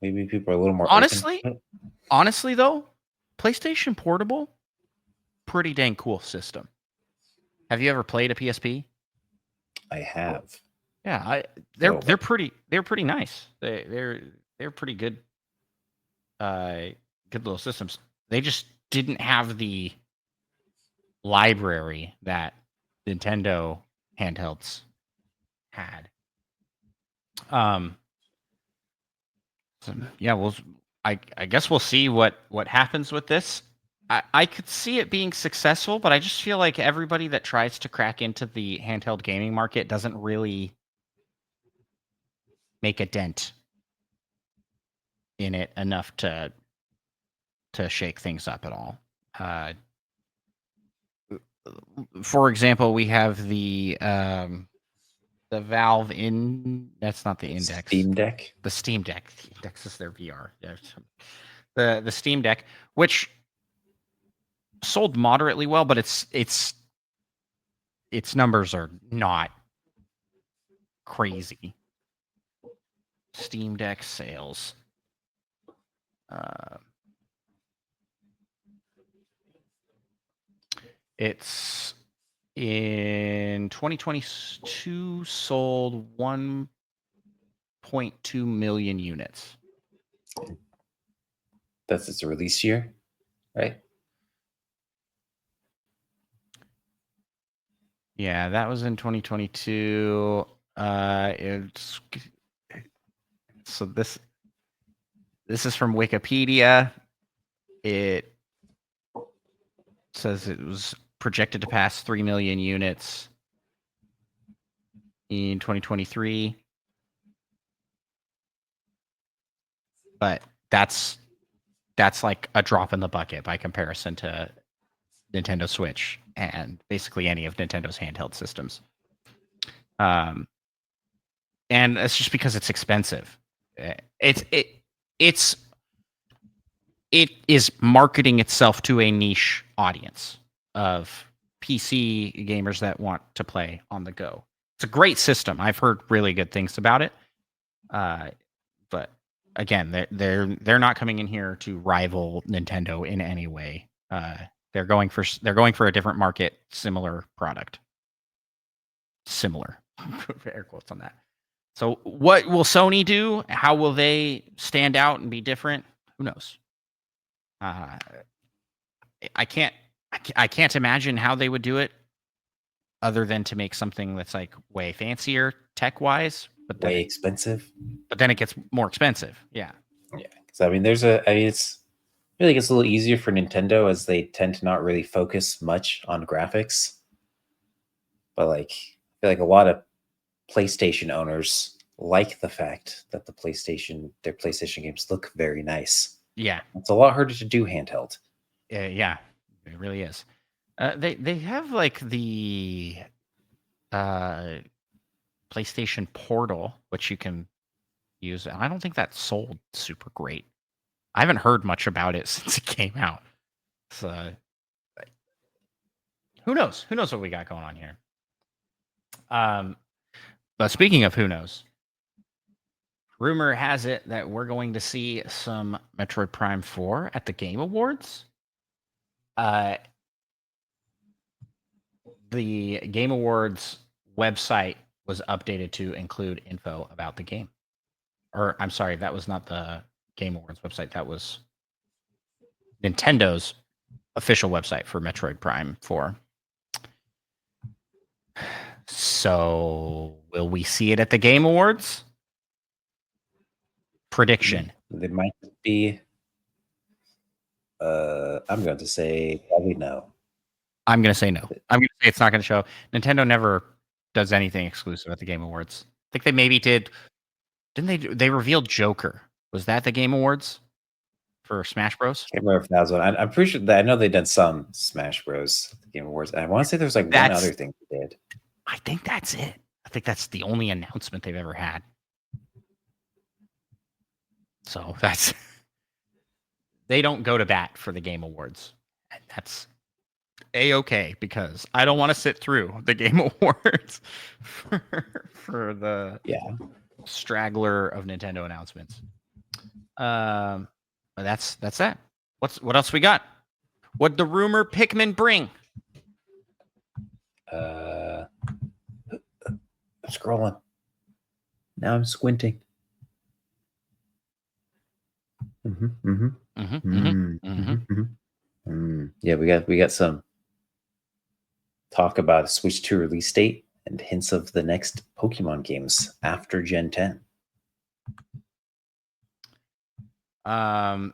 Maybe people are a little more honestly though, PlayStation Portable, pretty dang cool system. Have you ever played a PSP? I have. Yeah, they're pretty nice. They're pretty good good little systems. They just didn't have the library that Nintendo handhelds had. So, yeah, I guess we'll see what happens with this. I could see it being successful, but I just feel like everybody that tries to crack into the handheld gaming market doesn't really make a dent in it enough to shake things up at all. For example, we have the Valve that's not the Index. Steam Deck. The Steam Deck. The Index is their VR. The Steam Deck, which sold moderately well, but its numbers are not crazy. Steam Deck sales. It's in 2022 sold 1.2 million units. That's its release year, right? Yeah, that was in 2022. So this is from Wikipedia. It says it was projected to pass 3 million units in 2023. But that's like a drop in the bucket by comparison to Nintendo Switch and basically any of Nintendo's handheld systems. And it's just because it's expensive. It is marketing itself to a niche audience of PC gamers that want to play on the go. It's a great system. I've heard really good things about it. But again, they're not coming in here to rival Nintendo in any way. They're going for a different market, similar product. similar. Air quotes on that. So what will Sony do? How will they stand out and be different? Who knows? I can't imagine how they would do it other than to make something that's like way fancier tech wise, Way expensive. but then it gets more expensive. Yeah. Yeah, because I mean, it's really gets a little easier for Nintendo as they tend to not really focus much on graphics. But like, I feel like a lot of PlayStation owners like the fact that their PlayStation games look very nice. Yeah. It's a lot harder to do handheld. Yeah. It really is. They have like the PlayStation Portal, which you can use, and I don't think that sold super great. I haven't heard much about it since it came out. So who knows? Who knows what we got going on here? But speaking of who knows, rumor has it that we're going to see some Metroid Prime 4 at the Game Awards. The Game Awards website was updated to include info about the game. Or I'm sorry, that was not the Game Awards website. That was Nintendo's official website for Metroid Prime 4. So, will we see it at the Game Awards? Prediction. They might be. I'm going to say probably no. I'm going to say no. I'm going to say it's not going to show. Nintendo never does anything exclusive at the Game Awards. I think they maybe did. Didn't they? They revealed Joker. Was that the Game Awards for Smash Bros? Can't remember if that was one. I'm pretty sure that I know they did some Smash Bros. At the Game Awards. And I want to say there's like one other thing they did. I think that's it. I think that's the only announcement they've ever had. So that's they don't go to bat for the Game Awards. And that's A-okay because I don't want to sit through the Game Awards for the straggler of Nintendo announcements. But that's that. What else we got? What'd the rumor Pikmin bring? I'm scrolling. Now I'm squinting. Yeah, we got some talk about a Switch 2 release date and hints of the next Pokemon games after Gen 10.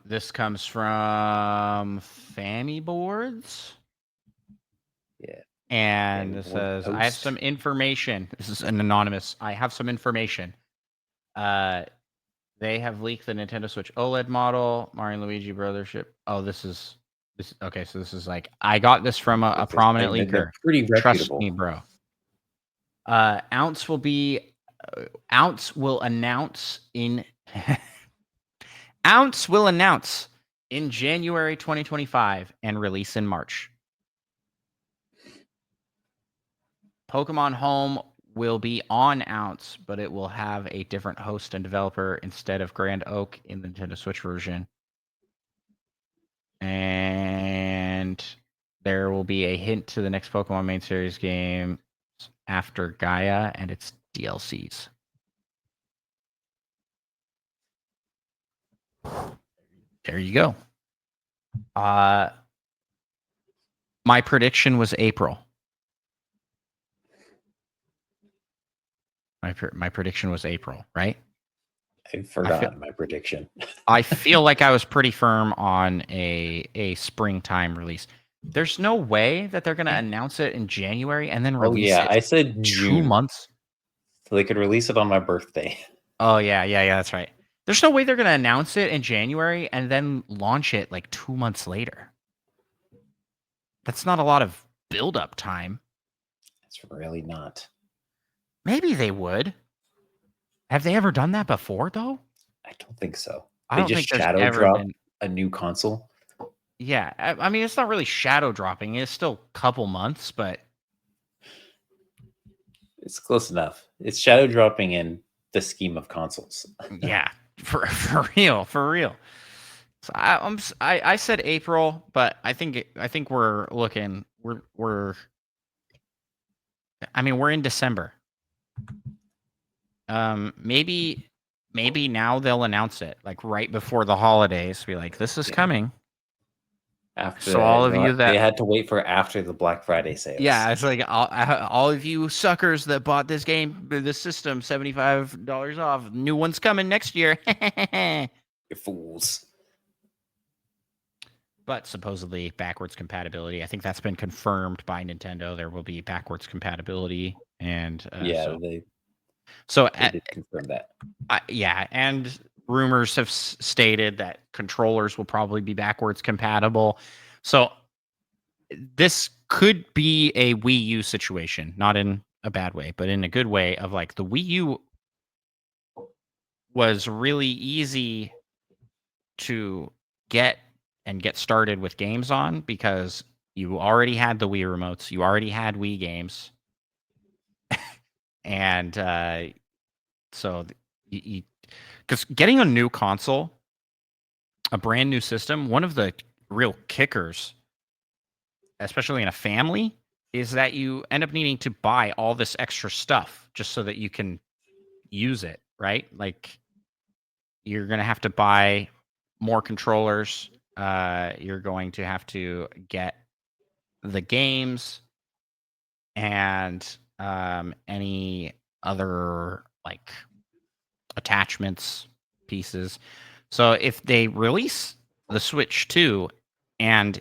This comes from Fammy Boards. Yeah. And it says, I have some information. This is an anonymous. I have some information. They have leaked the Nintendo Switch OLED model, Mario and Luigi Brothership. Oh, this. Okay, so this is like I got this from a prominent leaker. Pretty reputable. Trust me, bro. Ounce will announce in Ounce will announce in January 2025 and release in March. Pokemon Home will be on Ounce, but it will have a different host and developer instead of Grand Oak in the Nintendo Switch version. And there will be a hint to the next Pokemon main series game after Gaia and its DLCs. There you go. My prediction was April. My prediction was April, right? I forgot my prediction. I feel like I was pretty firm on a springtime release. There's no way that they're going to announce it in January and then release it. I said 2 June. months. So they could release it on my birthday. Oh, yeah, that's right. There's no way they're going to announce it in January and then launch it like 2 months later. That's not a lot of build-up time. It's really not. Maybe they would. Have they ever done that before, though? I don't think so. I don't just think shadow drop a new console. Yeah, I mean, it's not really shadow dropping. It's still a couple months, but it's close enough. It's shadow dropping in the scheme of consoles. Yeah, for real. So I said April, but I think we're looking. I mean, we're in December. Maybe now they'll announce it like right before the holidays. Be like, this is coming. After So all of no, you they that had to wait for after the Black Friday sales. yeah, it's like all of you suckers that bought this game, this system, $75 off. New one's coming next year. You fools. But supposedly backwards compatibility. I think that's been confirmed by Nintendo. There will be backwards compatibility, and Yeah, so they did confirm that. yeah, and rumors have stated that controllers will probably be backwards compatible. So this could be a Wii U situation, not in a bad way, but in a good way of like the Wii U was really easy to get started with games on because you already had the Wii remotes, you already had Wii games, and so because getting a new console, a brand new system, one of the real kickers, especially in a family, is that you end up needing to buy all this extra stuff just so that you can use it, right? Like you're going to have to buy more controllers. You're going to have to get the games and any other like attachments, pieces. So if they release the Switch 2 and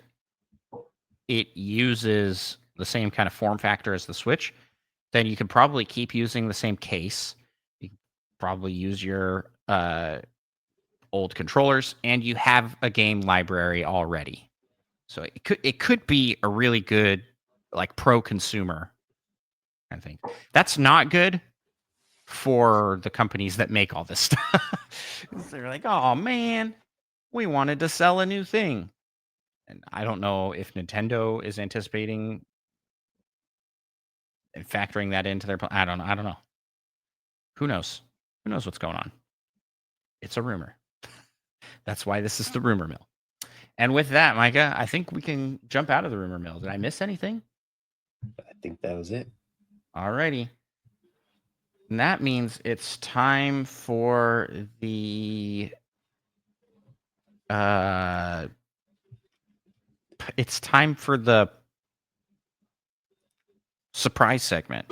it uses the same kind of form factor as the Switch, then you could probably keep using the same case. You could probably use your old controllers, and you have a game library already. So it could be a really good like pro consumer kind of thing. That's not good for the companies that make all this stuff. They're like, oh man, we wanted to sell a new thing. And I don't know if Nintendo is anticipating and factoring that into their plan. I don't know. I don't know. Who knows? Who knows what's going on? It's a rumor. That's why this is the rumor mill. And with that, Micah, I think we can jump out of the rumor mill. Did I miss anything? I think that was it. Alrighty. And that means it's time for the it's time for the surprise segment.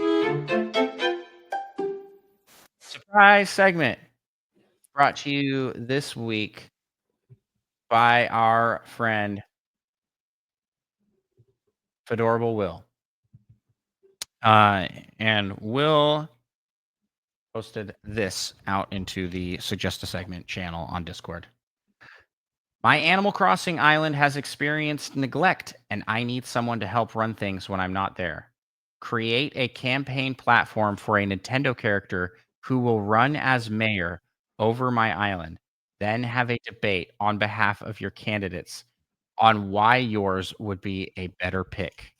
Surprise segment brought to you this week by our friend Fedorable Will. And Will posted this out into the Suggest a Segment channel on Discord. My Animal Crossing island has experienced neglect, and I need someone to help run things when I'm not there. Create a campaign platform for a Nintendo character who will run as mayor over my island. Then have a debate on behalf of your candidates on why yours would be a better pick.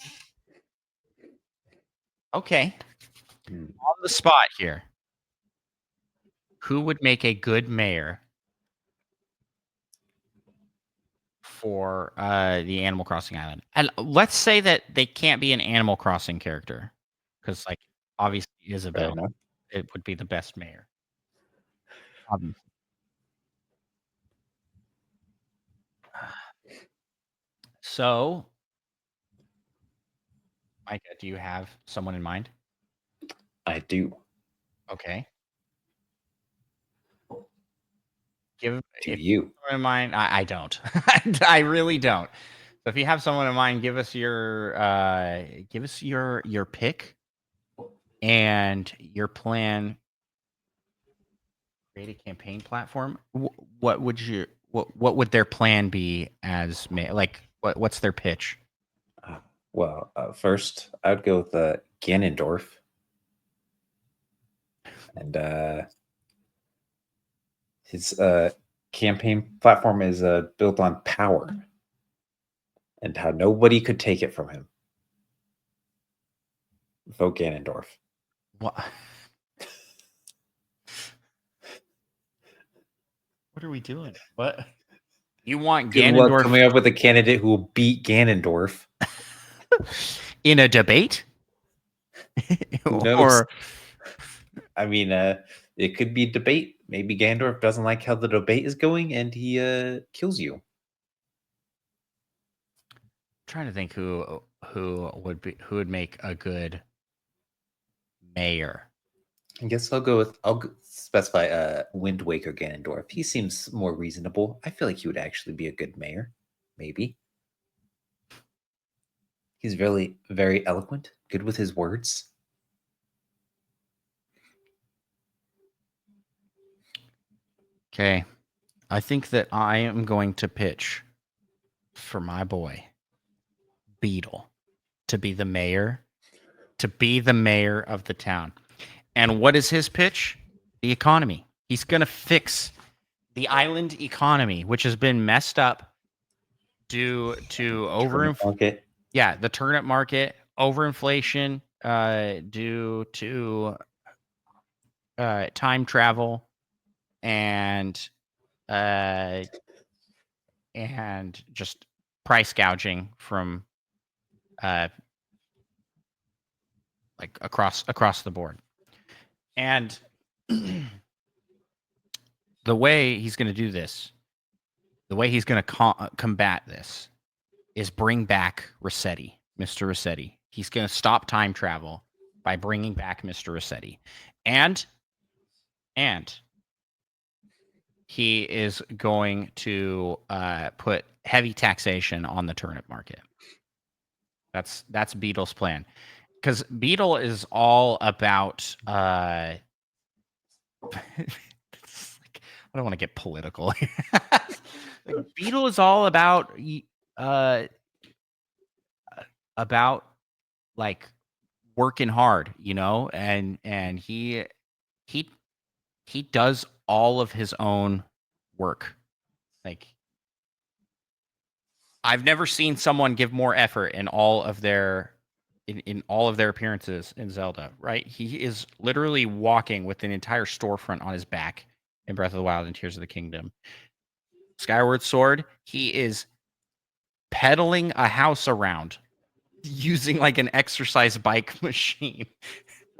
Okay. On the spot here. Who would make a good mayor for the Animal Crossing island? And let's say that they can't be an Animal Crossing character, because like obviously Isabelle, it would be the best mayor. So, Micah, do you have someone in mind? I do. Okay. Give Do you? someone in mind. I don't. I really don't. So if you have someone in mind, give us your pick and your plan. Create a campaign platform. What would their plan be as like what's their pitch? Well, first I'd go with Ganondorf, and his campaign platform is built on power and how nobody could take it from him. Vote Ganondorf. What? What are we doing? What? You want Good luck Ganondorf coming up with a candidate who will beat Ganondorf in a debate? Who knows? Or I mean, it could be debate. Maybe Gandorf doesn't like how the debate is going, and he kills you. trying to think who would make a good mayor. I guess I'll specify Wind Waker Ganondorf. He seems more reasonable. I feel like he would actually be a good mayor. Maybe. He's very, very eloquent, good with his words. Okay. I think that I am going to pitch for my boy, Beetle, to be the mayor, of the town. And what is his pitch? The economy. He's going to fix the island economy, which has been messed up due to Okay. the turnip market, overinflation, due to time travel, and uh, just price gouging from like across the board. And the way he's going to do this, the way he's going to combat this, is bring back Rossetti, Mr. Rossetti. He's going to stop time travel by bringing back Mr. Rossetti, and he is going to put heavy taxation on the turnip market. That's Beetle's plan, because Beetle is all about. I don't want to get political. Like, Beetle is all uh, about like working hard, and he he does all of his own work. Like, I've never seen someone give more effort in all of their appearances in Zelda, right? He is literally walking with an entire storefront on his back in Breath of the Wild and Tears of the Kingdom. Skyward Sword, he is pedaling a house around using like an exercise bike machine.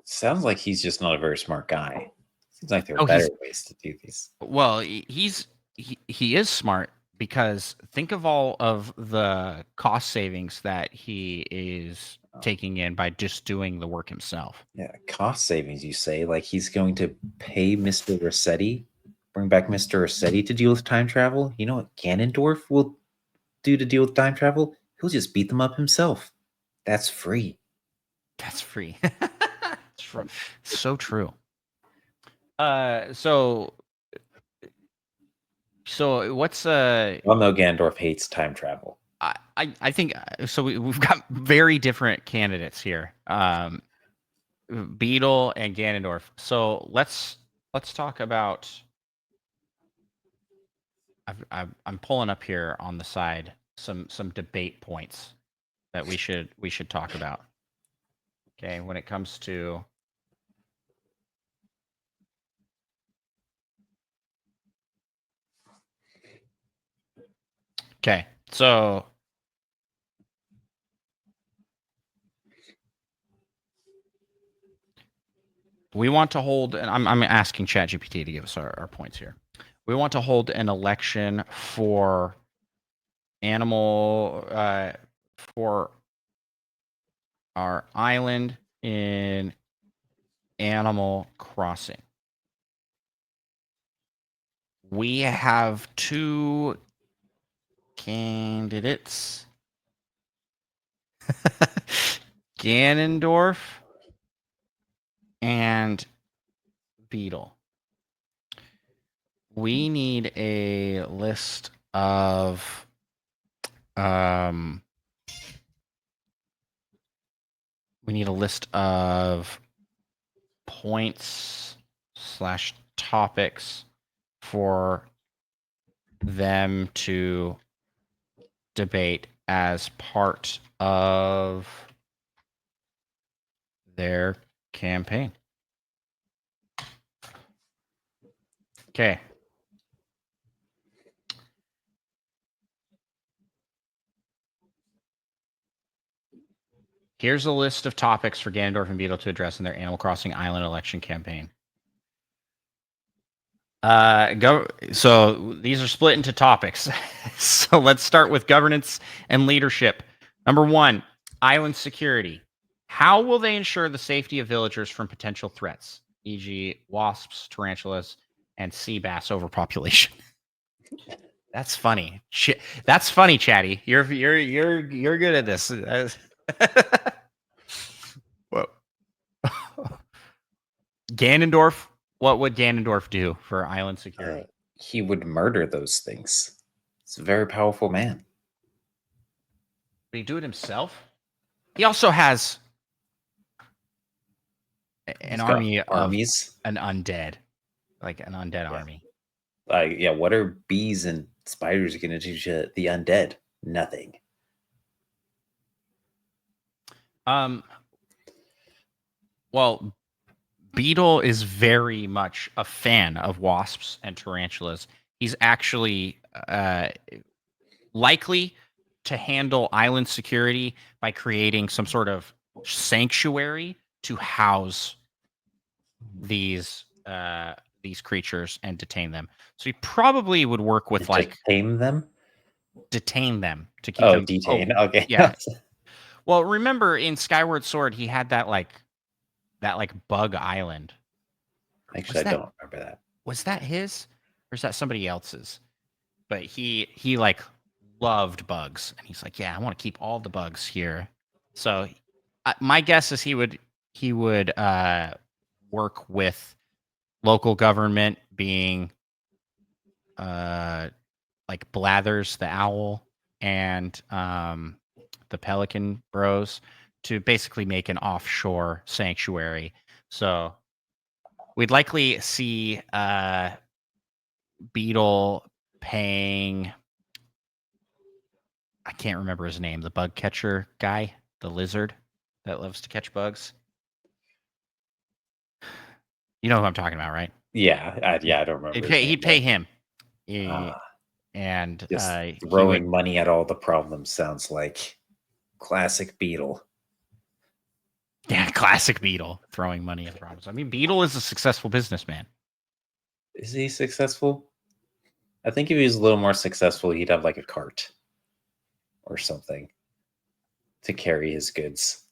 Sounds like he's just not a very smart guy. Seems like there are Oh, better ways to do these. well, he is smart, because think of all of the cost savings that he is taking in by just doing the work himself. Yeah, cost savings, you say? Like he's going to pay Mr. Rossetti, bring back Mr. Rossetti to deal with time travel? You know what Ganondorf will do to deal with time travel? He'll just beat them up himself. That's free. That's free. So true. So what's Well, no, Ganondorf hates time travel. I think so. We've got very different candidates here, Beetle and Ganondorf. So let's talk about. I'm pulling up here on the side some debate points that we should talk about. Okay, when it comes to. Okay, so we want to hold, and I'm asking ChatGPT to give us our points here. We want to hold an election for for our island in Animal Crossing. We have two candidates. Ganondorf and Beetle. We need a list of points / topics for them to debate as part of their campaign. Okay. Here's a list of topics for Ganondorf and Beetle to address in their Animal Crossing Island election campaign. So these are split into topics. So let's start with governance and leadership. Number 1, island security. How will they ensure the safety of villagers from potential threats, e.g., wasps, tarantulas, and sea bass overpopulation? That's funny. That's funny, Chatty. You're good at this. Whoa. Ganondorf. What would Ganondorf do for island security? He would murder those things. He's a very powerful man. Would he do it himself? He also has an army of armies, an undead, like an undead army. Yeah, what are bees and spiders going to do to the undead? Nothing. Well, Beetle is very much a fan of wasps and tarantulas. He's actually likely to handle island security by creating some sort of sanctuary to house these creatures and detain them. So he probably would work with tame them, detain them to keep them. Detain. Okay, yeah. Well, remember in Skyward Sword, he had that bug island. Actually, I don't remember that. Was that his, or is that somebody else's? But he loved bugs, and he's like, yeah, I want to keep all the bugs here. So my guess is he would work with local government, being like Blathers the owl and the Pelican Bros, to basically make an offshore sanctuary. So we'd likely see Beetle paying, I can't remember his name, the bug catcher guy, the lizard that loves to catch bugs. You know who I'm talking about, right? Yeah, I don't remember. He'd pay him. And just throwing money at all the problems sounds like classic Beetle. Yeah, classic Beetle, throwing money at problems. I mean, Beetle is a successful businessman. Is he successful? I think if he was a little more successful, he'd have like a cart or something to carry his goods.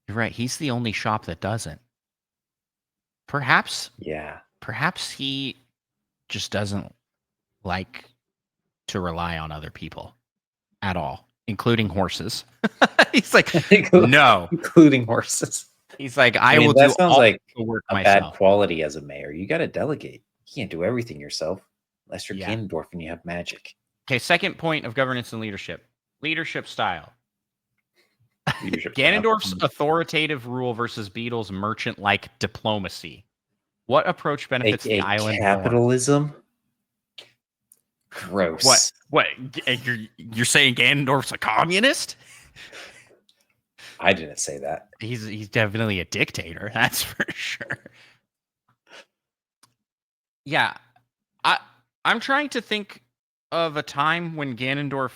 You're right. He's the only shop that doesn't. Perhaps. Yeah. Perhaps he just doesn't like to rely on other people at all, including horses. He's like, no, including horses. He's like, I will do all like the work a myself. bad quality as a mayor. You got to delegate. You can't do everything yourself unless you're Ganondorf and you have magic. Okay, second point of governance and leadership. Leadership style. Ganondorf's authoritative rule versus Beetle's merchant-like diplomacy. What approach benefits the island capitalism? More? Gross. What? You're saying Ganondorf's a communist? I didn't say that. He's definitely a dictator. That's for sure. Yeah, I'm trying to think of a time when Ganondorf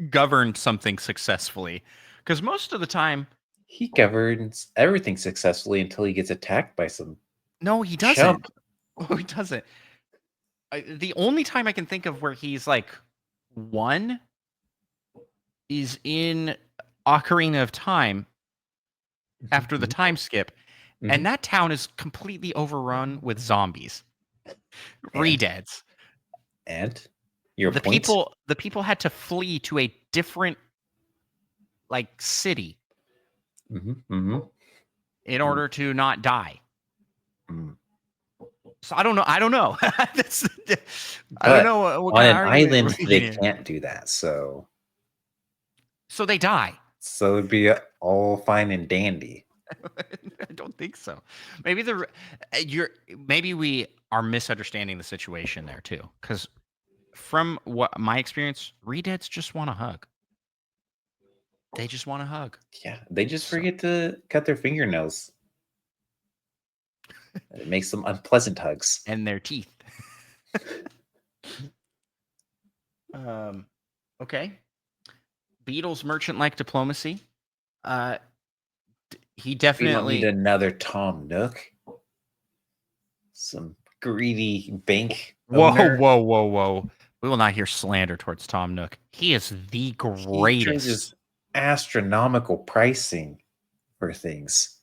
governed something successfully, because most of the time he governs everything successfully until he gets attacked by some. No, he doesn't. Oh, he doesn't. The only time I can think of where he's like won is in Ocarina of Time after the time skip, and that town is completely overrun with zombies, re-deads, and the people had to flee to a different city in order to not die. So I don't know. I don't know. I don't know what on an island they can't do that. So they die. So it'd be all fine and dandy. I don't think so. Maybe maybe we are misunderstanding the situation there too. Because from what my experience, re-deads just want a hug. They just want a hug. Yeah, they just forget to cut their fingernails. It makes them unpleasant hugs. And their teeth. Okay. Beetle's merchant-like diplomacy. He We don't need definitely. another Tom Nook. Some greedy bank Whoa, owner. whoa, whoa, whoa! We will not hear slander towards Tom Nook. He is the He greatest. charges astronomical pricing for things.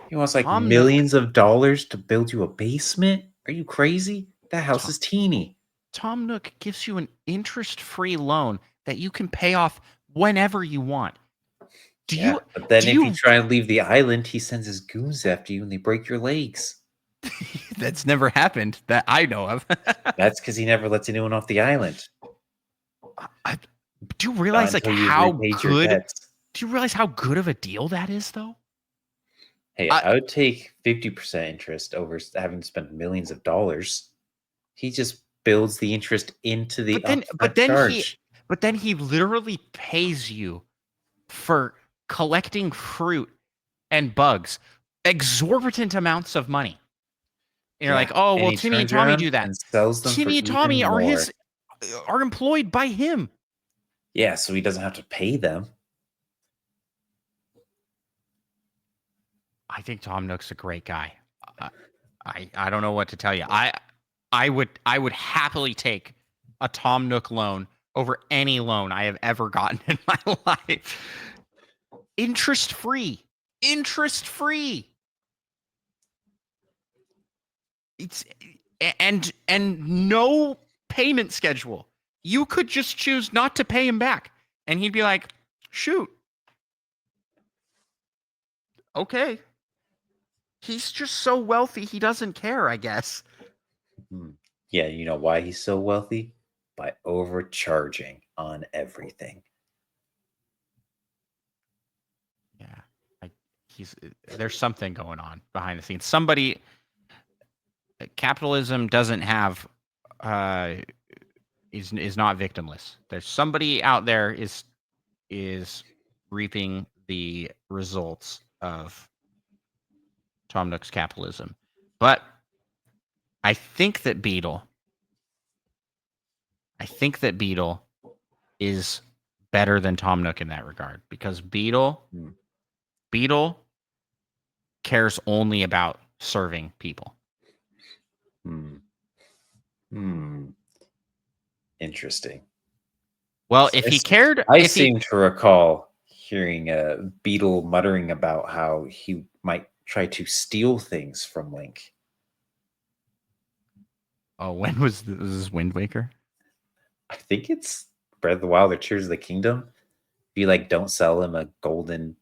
He wants like Tom Nook. millions of dollars to build you a basement? Are you crazy? That house Tom, is teeny. Tom Nook gives you an interest-free loan that you can pay off whenever you want. Do Yeah, you? but then Do if you you? try and leave the island, he sends his goons after you and they break your legs. That's never happened that I know of. That's because he never lets anyone off the island. I, do you Not realize like until you've how repaid your good? debts. Do you realize how good of a deal that is, though? Hey, I, I would take 50% interest over having to spend millions of dollars. He just builds the interest into the but then, upfront charge. but then he literally pays you for collecting fruit and bugs, exorbitant amounts of money. And you're Yeah, like, oh and well, he Timmy and turns Tommy do around that. and sells them for Timmy and Tommy even are more. are employed by him. Yeah, so he doesn't have to pay them. I think Tom Nook's a great guy. I I don't know what to tell you. I would happily take a Tom Nook loan over any loan I have ever gotten in my life. Interest free. Interest free. It's and no payment schedule. You could just choose not to pay him back. And he'd be like, shoot. Okay. He's just so wealthy he doesn't care, I guess. Hmm. Yeah, you know why he's so wealthy? By overcharging on everything. Yeah. I, he's there's something going on behind the scenes. Somebody capitalism doesn't have uh is not victimless. There's somebody out there is reaping the results of Tom Nook's capitalism. But I think that Beetle I think that Beetle is better than Tom Nook in that regard because Hmm. Beetle cares only about serving people. Hmm. Hmm. Interesting. Well, 'Cause if he cared, I if he seem to recall hearing a Beetle muttering about how he might try to steal things from Link. oh, when was this Wind Waker? I think it's Breath of the Wild or Tears of the Kingdom. If you like don't sell him a golden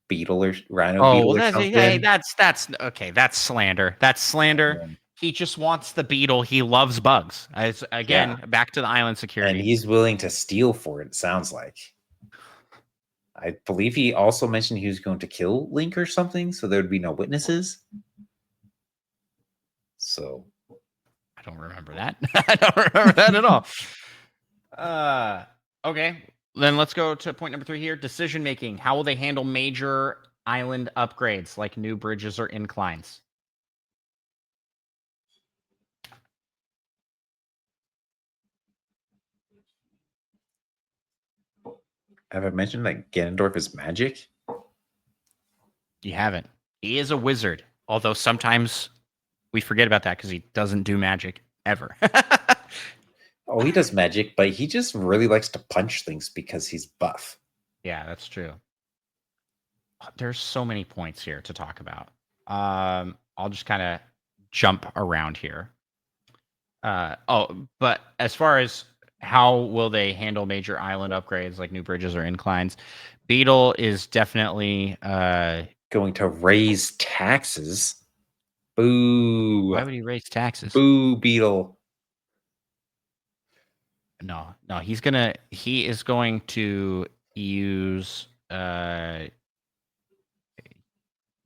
beetle or rhino Oh, well, beetle or something. that's okay. That's slander. That's slander. um, He just wants the beetle. He loves bugs. As yeah, again, back to the island and security. he's willing to steal for it, it sounds like. I believe he also mentioned he was going to kill Link or something, so there would be no witnesses. So I don't remember that. I don't remember that at all. Uh, okay. Then let's go to point number 3 here. Decision making. How will they handle major island upgrades like new bridges or inclines? have I mentioned that Ganondorf is magic? You haven't. He is a wizard, although sometimes we forget about that because he doesn't do magic ever. Oh, he does magic, but he just really likes to punch things because he's buff. Yeah, that's true. There's so many points here to talk about. I'll just kind of jump around here. But as far as how will they handle major island upgrades like new bridges or inclines, Beetle is definitely. Going to raise taxes. Boo. Why would he raise taxes? Boo, Beetle. No, no, he is going to use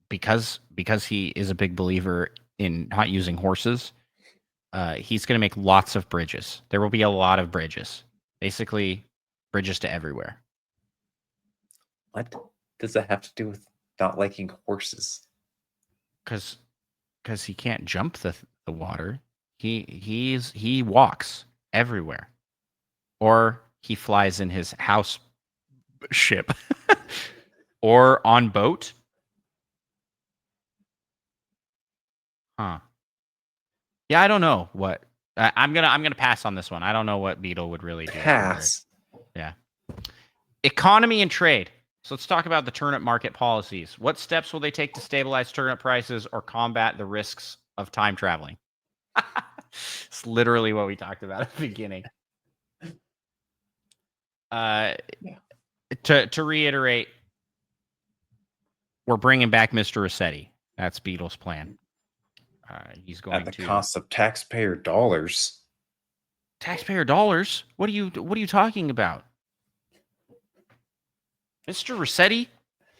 because he is a big believer in not using horses. He's going to make lots of bridges. There will be a lot of bridges, basically bridges to everywhere. What does that have to do with not liking horses? Because he can't jump the water. He walks everywhere, or he flies in his house ship, or on boat. Huh? Yeah, I don't know what. I'm gonna pass on this one. I don't know what Beetle would really do for her. Pass. Yeah. Economy and trade. So let's talk about the turnip market policies. What steps will they take to stabilize turnip prices or combat the risks of time traveling? It's literally what we talked about at the beginning. Uh, Yeah. to reiterate, we're bringing back Mr. Rossetti. That's Beetle's plan. He's At going the to cost of taxpayer dollars. taxpayer dollars. What are you talking about? Mr. Rossetti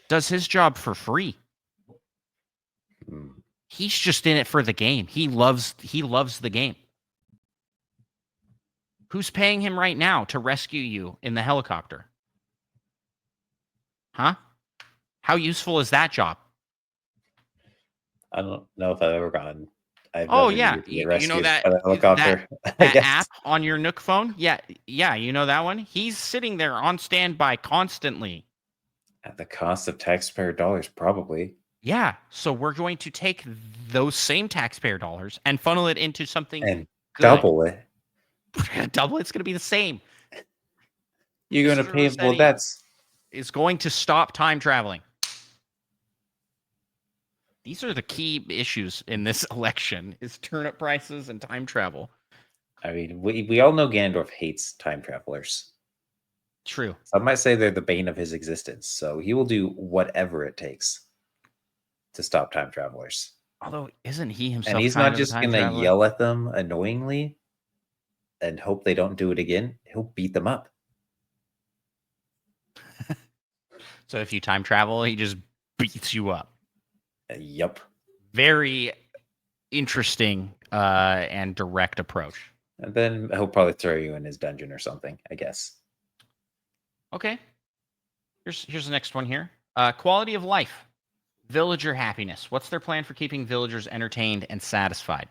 does his job for free. Hmm. He's just in it for the game. He loves the game. Who's paying him right now to rescue you in the helicopter? Huh? How useful is that job? I don't know if I've ever gotten. I've Oh never yeah, needed to get you know rescued that by the that helicopter. I that guess. app on your Nook phone? Yeah, you know that one? He's sitting there on standby constantly. At the cost of taxpayer dollars, probably. Yeah, so we're going to take those same taxpayer dollars and funnel it into something And good. double it. Double it's going to be the same. You're going to Mr. pay. Well, Rossetti that's. is going to stop time traveling. These are the key issues in this election: is turnip prices and time travel. I mean, we all know Ganondorf hates time travelers. True. Some might say they're the bane of his existence. So he will do whatever it takes to stop time travelers. Although, isn't he And himself he's kind not of a just time going to traveler? yell at them annoyingly and hope they don't do it again. He'll beat them up. So if you time travel, he just beats you up. Yup. Very interesting and direct approach. And then he'll probably throw you in his dungeon or something, I guess. Okay. Here's the next one here. Quality of life. Villager happiness. What's their plan for keeping villagers entertained and satisfied?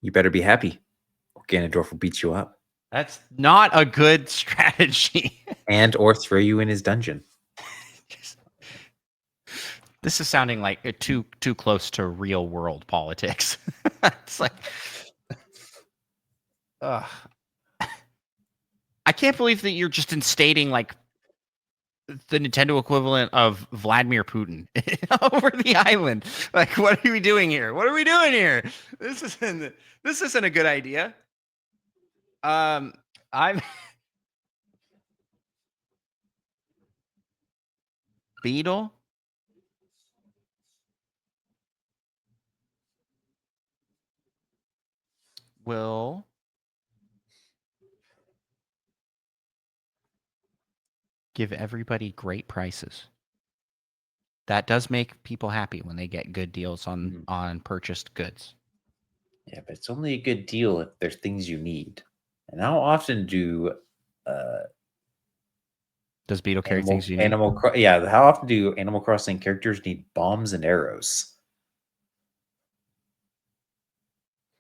You better be happy, or Ganondorf will beat you up. That's not a good strategy. And or throw you in his dungeon. This is sounding like too close to real world politics. It's like, ugh. I can't believe that you're just instating like the Nintendo equivalent of Vladimir Putin over the island. Like, what are we doing here? What are we doing here? This isn't a good idea. I'm Beetle. Will give everybody great prices. That does make people happy when they get good deals on purchased goods. Yeah, but it's only a good deal if there's things you need. And how often do Does Beetle carry things you need? yeah, how often do Animal Crossing characters need bombs and arrows?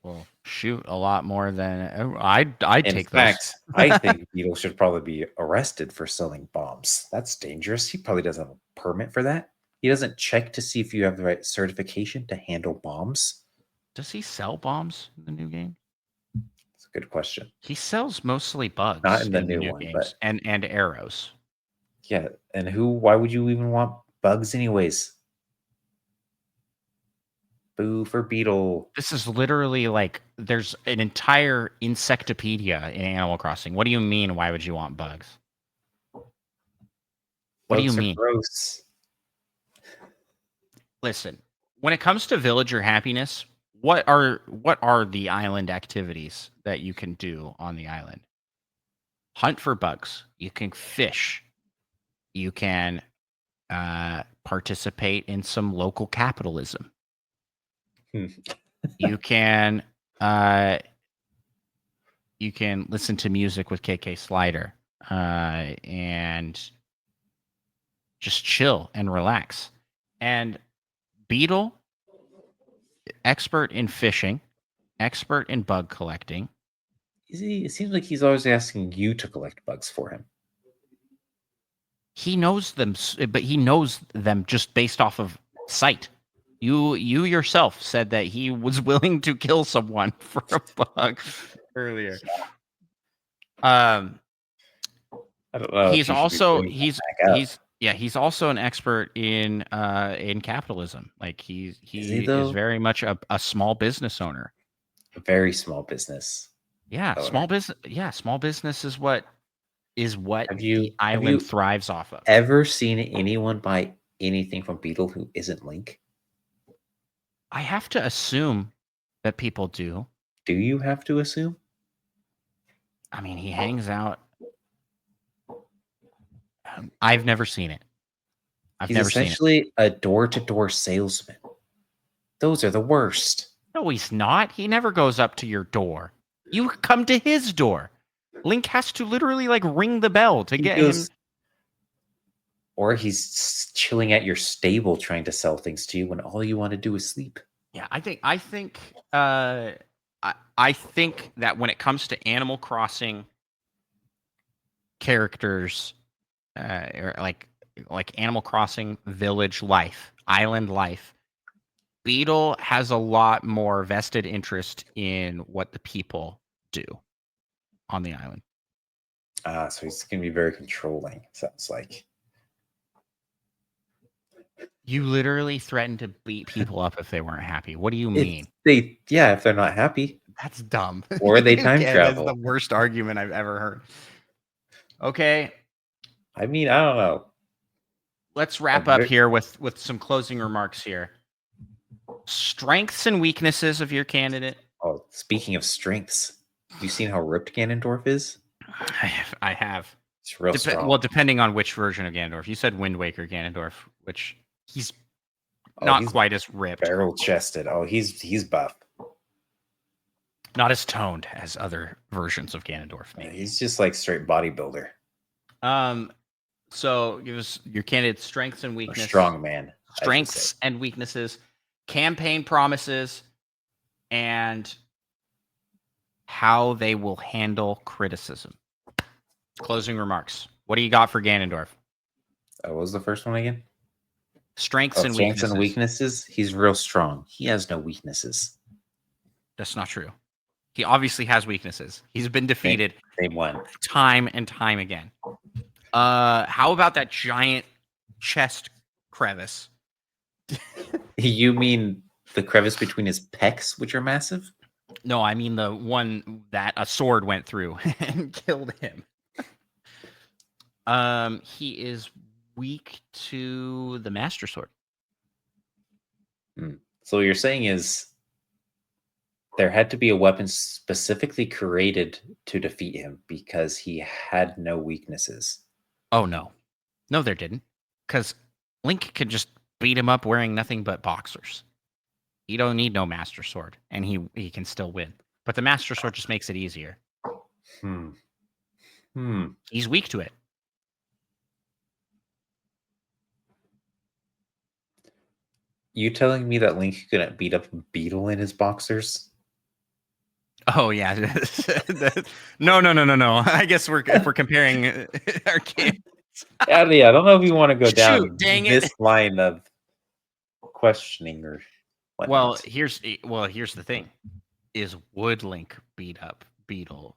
Well, shoot, a lot more than I'd In take those. fact, I think Beetle should probably be arrested for selling bombs. That's dangerous. He probably doesn't have a permit for that. He doesn't check to see if you have the right certification to handle bombs. Does he sell bombs in the new game? It's a good question. He sells mostly Not bugs in the in the new new one, games but and arrows. yeah. And why would you even want bugs anyways? Boo for Beetle. This is literally like there's an entire insectopedia in Animal Crossing. What do you mean? Why would you want bugs? What do you Bugs are mean? gross. Listen, when it comes to villager happiness, what are the island activities that you can do on the island? Hunt for bugs. You can fish. You can participate in some local capitalism. Hmm. Uh, you can listen to music with KK Slider and just chill and relax. And Beetle, expert in fishing, expert in bug collecting. It seems like he's always asking you to collect bugs for him. He knows them, but he knows them just based off of sight. You yourself said that he was willing to kill someone for a bug earlier. I don't know. He's also he's he's also an expert in capitalism. Like he he, is though? very much a small business owner. A very small business. Yeah, owner. small business. Yeah, small business is what Have the you island thrives off of. ever seen anyone buy anything from Beetle who isn't Link? I have to assume that people do. Do you have to assume? I mean, he hangs out. I've never seen it. He's essentially a door-to-door salesman. Those are the worst. No, he's not. He never goes up to your door. You come to his door. Link has to literally like ring the bell to get him. Or he's chilling at your stable trying to sell things to you when all you want to do is sleep. Yeah, I think I think that when it comes to Animal Crossing characters, or like Animal Crossing village life, island life, Beetle has a lot more vested interest in what the people do on the island. So he's going to be very controlling, sounds like. You literally threatened to beat people up if they weren't happy. What do you mean? If they're not happy. That's dumb. Or they time travel. That's the worst argument I've ever heard. Okay. I mean, I don't know. Let's wrap up here with some closing remarks here. Strengths and weaknesses of your candidate. Oh, speaking of strengths, have you seen how ripped Ganondorf is? I have. It's real strong. Well, depending on which version of Ganondorf. You said Wind Waker Ganondorf, which he's not quite as ripped. Barrel-chested. Oh, he's buff. Not as toned as other versions of Ganondorf, maybe. He's just like straight bodybuilder. So give us your candidate's strengths and weaknesses. Strong man. Strengths and weaknesses, campaign promises, and how they will handle criticism. Closing remarks. What do you got for Ganondorf? What was the first one again? Strengths and weaknesses. Strengths and weaknesses. He's real strong. He has no weaknesses. That's not true. He obviously has weaknesses. He's been defeated time and time again. How about that giant chest crevice? You mean the crevice between his pecs, which are massive? No, I mean the one that a sword went through and killed him. He is weak to the Master Sword. So what you're saying is there had to be a weapon specifically created to defeat him because he had no weaknesses. Oh, no. No, there didn't. Because Link could just beat him up wearing nothing but boxers. You don't need no Master Sword, and he can still win. But the Master Sword just makes it easier. He's weak to it. You telling me that Link couldn't beat up Beetle in his boxers? Oh yeah. No. I guess if we're comparing our kids. Yeah, I don't know if you want to go down this line of questioning or whatnot. Well, here's the thing: would Link beat up Beetle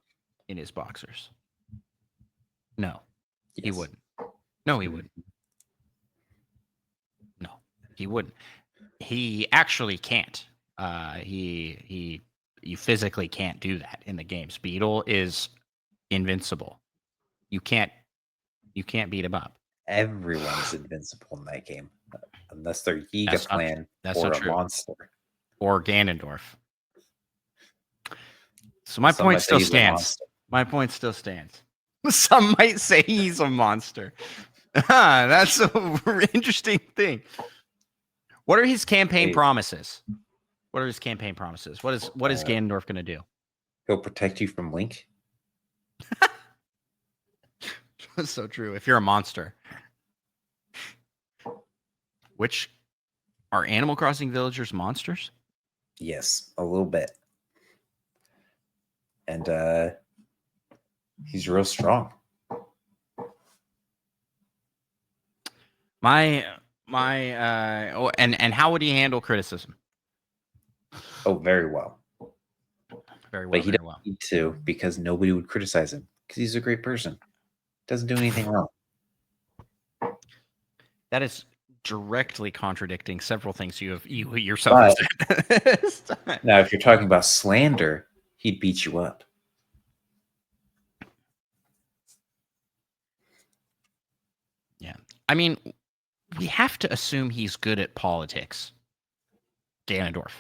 in his boxers? No, he wouldn't. No, he wouldn't. No, he wouldn't. He actually can't. You physically can't do that in the games. Beetle is invincible. You can't beat him up. Everyone's invincible in that game, unless they're Yiga Clan or a monster or Ganondorf. So my point still stands. My point still stands. Some might say he's a monster. That's an interesting thing. What are his campaign promises? What are his campaign promises? What is Ganondorf going to do? He'll protect you from Link. That's so true. If you're a monster. Which Are Animal Crossing villagers monsters? Yes, a little bit. And he's real strong. And how would he handle criticism? Oh, very well. Very But well, he very doesn't well. need to because nobody would criticize him because he's a great person. Doesn't do anything wrong. That is directly contradicting several things you yourself have But said. now, if you're talking about slander, he'd beat you up. Yeah. I mean, we have to assume he's good at politics, Ganondorf,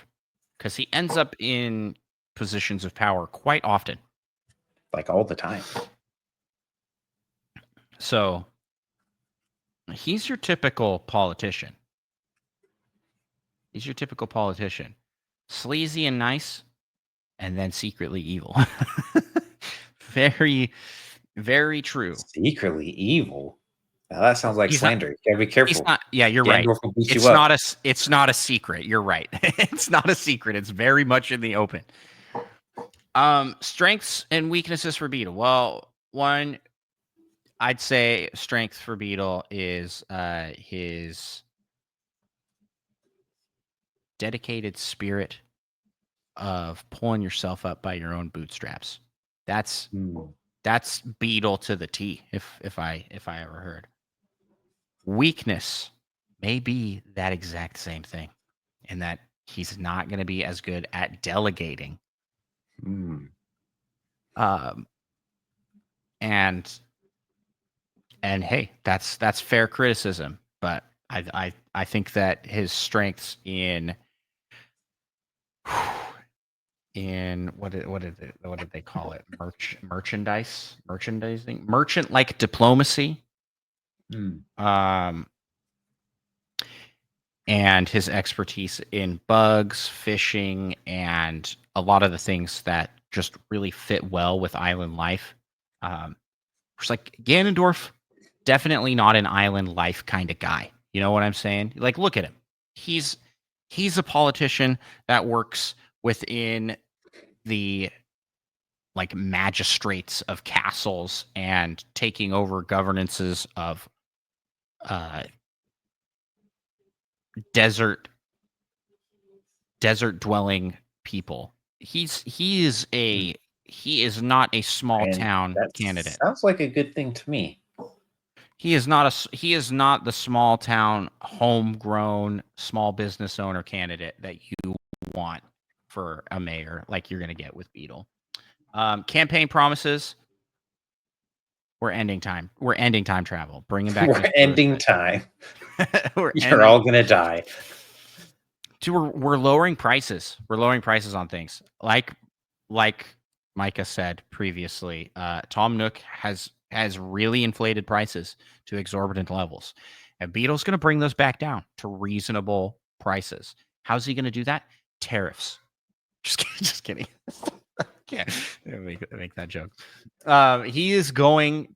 because he ends up in positions of power quite often. Like all the time. So he's your typical politician. He's your typical politician. Sleazy and nice, and then secretly evil. Very, very true. Secretly evil. Now that sounds like He's not. slander. You gotta be He's careful. not. Yeah, you're right. Gandalf will beat It's you up. not a. It's not a secret. You're right. It's not a secret. It's very much in the open. Strengths and weaknesses for Beetle. Well, one, I'd say strength for Beetle is his dedicated spirit of pulling yourself up by your own bootstraps. That's that's Beetle to the T. If I ever heard. Weakness may be that exact same thing, in that he's not going to be as good at delegating. Um, and hey, that's fair criticism, but I think that his strengths in what did they call it? Merchandising, merchant like diplomacy. And his expertise in bugs, fishing, and a lot of the things that just really fit well with island life. It's like Ganondorf, definitely not an island life kind of guy. You know what I'm saying? Like, look at him. He's a politician that works within the like magistrates of castles and taking over governances of uh, desert dwelling people. He is not a small And town that candidate. sounds like a good thing to me. He is not the small town homegrown small business owner candidate that you want for a mayor like you're going to get with Beetle. Campaign promises. We're ending time. We're ending time travel. Bringing back. We're ending time. You're all gonna die. We're lowering prices. We're lowering prices on things. Like Micah said previously, Tom Nook has really inflated prices to exorbitant levels. And Beetle's going to bring those back down to reasonable prices. How's he going to do that? Tariffs. Just kidding. Can't make that joke. He is going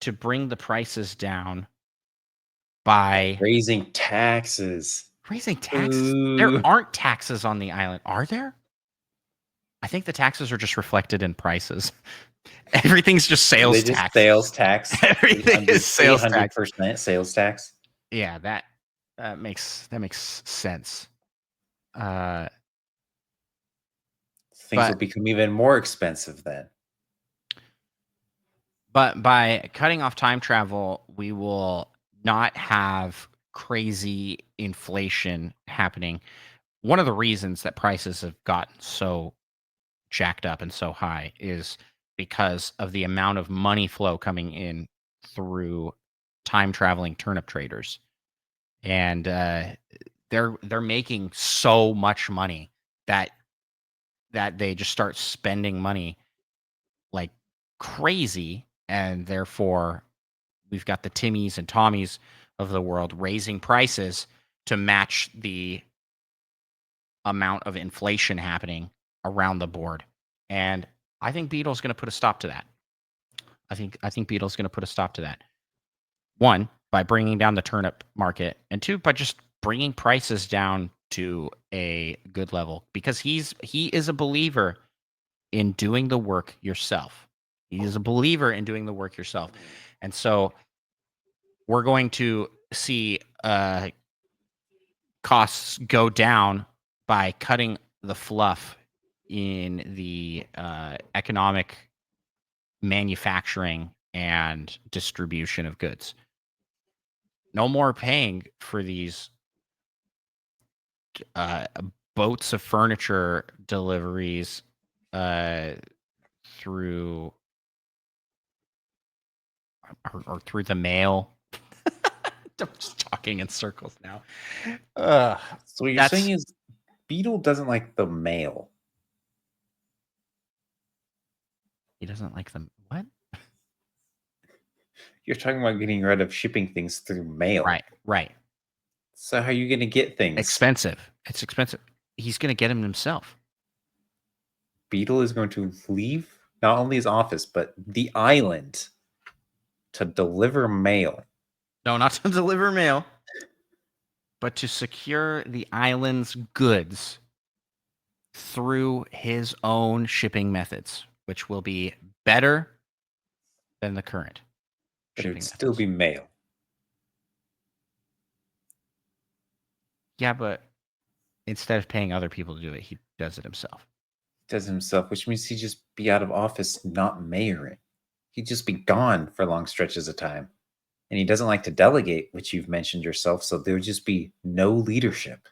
to bring the prices down by raising taxes. There aren't taxes on the island, are there? I think the taxes are just reflected in prices. Everything's just sales tax. Sales tax. Everything is sales tax. 800% sales tax. Yeah, that makes sense. Things will become even more expensive then. But by cutting off time travel, we will not have crazy inflation happening. One of the reasons that prices have gotten so jacked up and so high is because of the amount of money flow coming in through time traveling turnip traders. And they're making so much money that they just start spending money like crazy, and therefore we've got the Timmies and Tommies of the world raising prices to match the amount of inflation happening around the board. And I think Beetle's going to put a stop to that. I think Beetle's going to put a stop to that. One, by bringing down the turnip market, and two, by just bringing prices down to a good level, because he is a believer in doing the work yourself. He is a believer in doing the work yourself. And so we're going to see costs go down by cutting the fluff in the economic manufacturing and distribution of goods. No more paying for these boats of furniture deliveries through or through the mail. I'm just talking in circles now. So what you're saying is Beetle doesn't like the mail. He doesn't like them. What? You're talking about getting rid of shipping things through mail. Right. So how are you going to get things? Expensive. It's expensive. He's going to get them himself. Beetle is going to leave not only his office, but the island to deliver mail. No, not to deliver mail, but to secure the island's goods through his own shipping methods, which will be better than the current. But it would still be mail. Yeah, but instead of paying other people to do it, he does it himself. Does it himself, which means he'd just be out of office, not mayoring. He'd just be gone for long stretches of time. And he doesn't like to delegate, which you've mentioned yourself, so there would just be no leadership.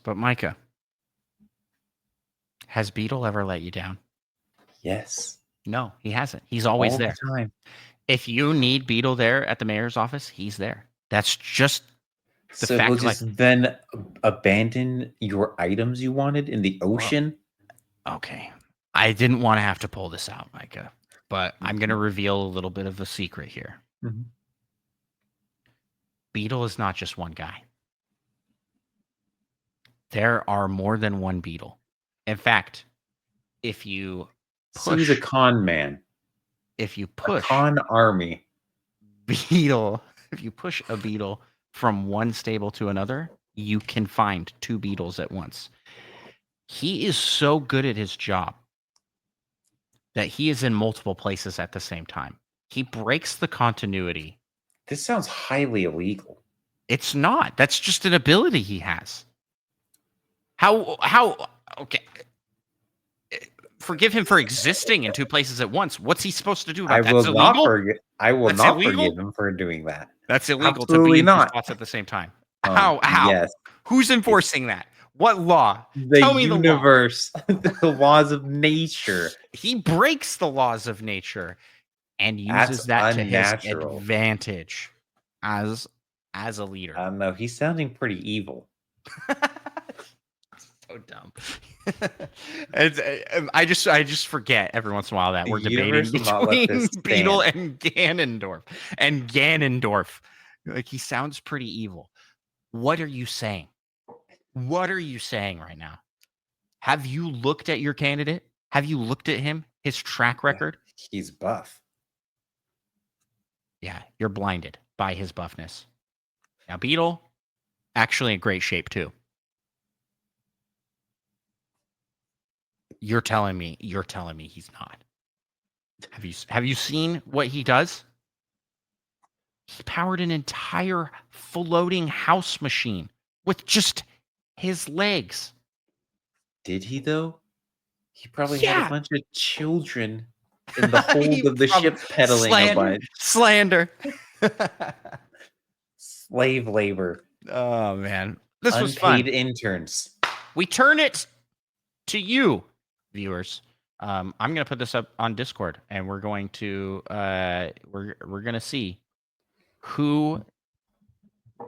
But Micah, has Beetle ever let you down? Yes. No, he hasn't. He's always All there. the time. If you need Beetle there at the mayor's office, he's there. That's just the so fact. He'll just then abandon your items you wanted in the ocean? Well, okay. I didn't want to have to pull this out, Micah, but I'm going to reveal a little bit of a secret here. Mm-hmm. Beetle is not just one guy. There are more than one Beetle. In fact, if you push... So he's a con man. If you push... A con army. Beetle... If you push a Beetle from one stable to another, you can find two Beetles at once. He is so good at his job that he is in multiple places at the same time. He breaks the continuity. This sounds highly illegal. It's not. That's just an ability he has. How okay. Forgive him for existing in two places at once. What's he supposed to do about that? I will not forgive him for doing that. That's illegal. Absolutely to be not. In two spots at the same time. How? Yes. Who's enforcing that? What law? Tell me universe, the laws of nature. He breaks the laws of nature and uses that to his advantage as a leader. I don't know. He's sounding pretty evil. So dumb. I just forget every once in a while that we're debating between Beetle and Ganondorf. And Ganondorf, like, he sounds pretty evil. What are you saying? What are you saying right now? Have you looked at your candidate? Have you looked at him? His track record? He's buff. Yeah, you're blinded by his buffness. Now, Beetle, actually in great shape too. You're telling me he's not. Have you seen what he does? He powered an entire floating house machine with just his legs. Did he though? He probably had a bunch of children in the hold of the ship pedaling a bunch. Slander. Slave labor. Oh man. This was fun. Unpaid interns. We turn it to you, viewers. I'm gonna put this up on Discord, and we're going to we're gonna see who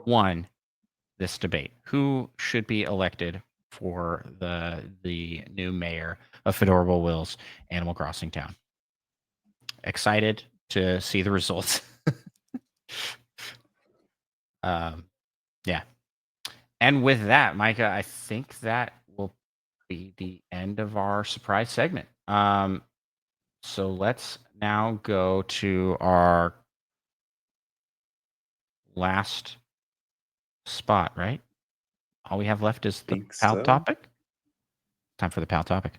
won this debate. Who should be elected for the new mayor of Fedorable Wills, Animal Crossing Town? Excited to see the results. Yeah. And with that, Micah, I think that will be the end of our surprise segment. So let's now go to our last spot, right? All we have left is the Think pal so. topic. Time for the pal topic.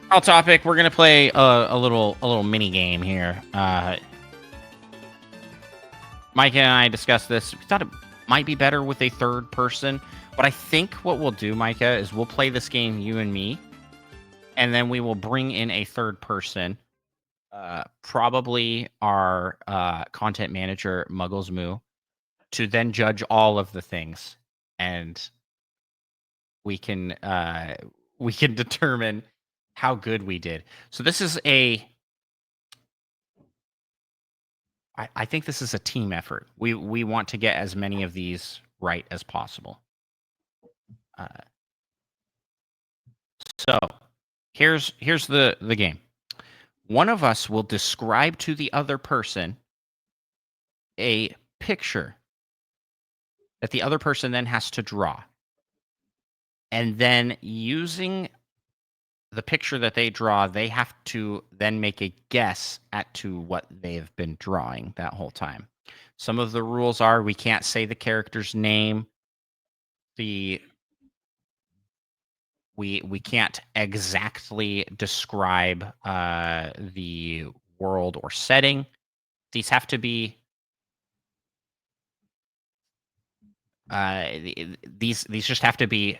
Pal topic. We're gonna play a little mini game here. Mike and I discussed this. We thought it might be better with a third person, but I think what we'll do, Micah, is we'll play this game, you and me, and then we will bring in a third person, probably our content manager, Muggles Moo, to then judge all of the things, and we can determine how good we did. So this is I think this is a team effort. We want to get as many of these right as possible. So here's the game. One of us will describe to the other person a picture that the other person then has to draw. And then using the picture that they draw, they have to then make a guess at to what they've been drawing that whole time. Some of the rules are we can't say the character's name. We can't exactly describe the world or setting. These have to be these just have to be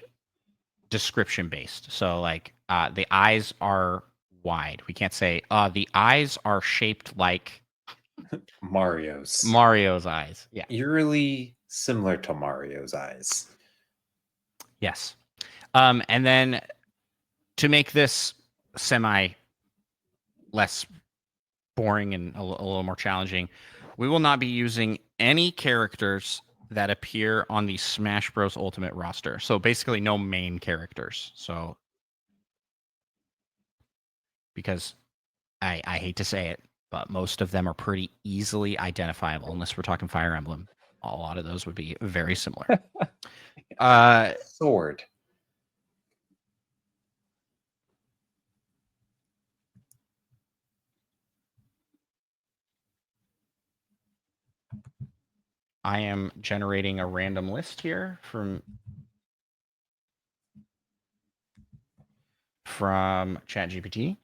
description based. So like the eyes are wide. We can't say the eyes are shaped like Mario's eyes. Yeah. Eerily similar to Mario's eyes. Yes. And then to make this semi less boring and a little more challenging, we will not be using any characters that appear on the Smash Bros. Ultimate roster. So basically no main characters. So because I hate to say it, but most of them are pretty easily identifiable unless we're talking Fire Emblem. A lot of those would be very similar. Sword. I am generating a random list here from ChatGPT.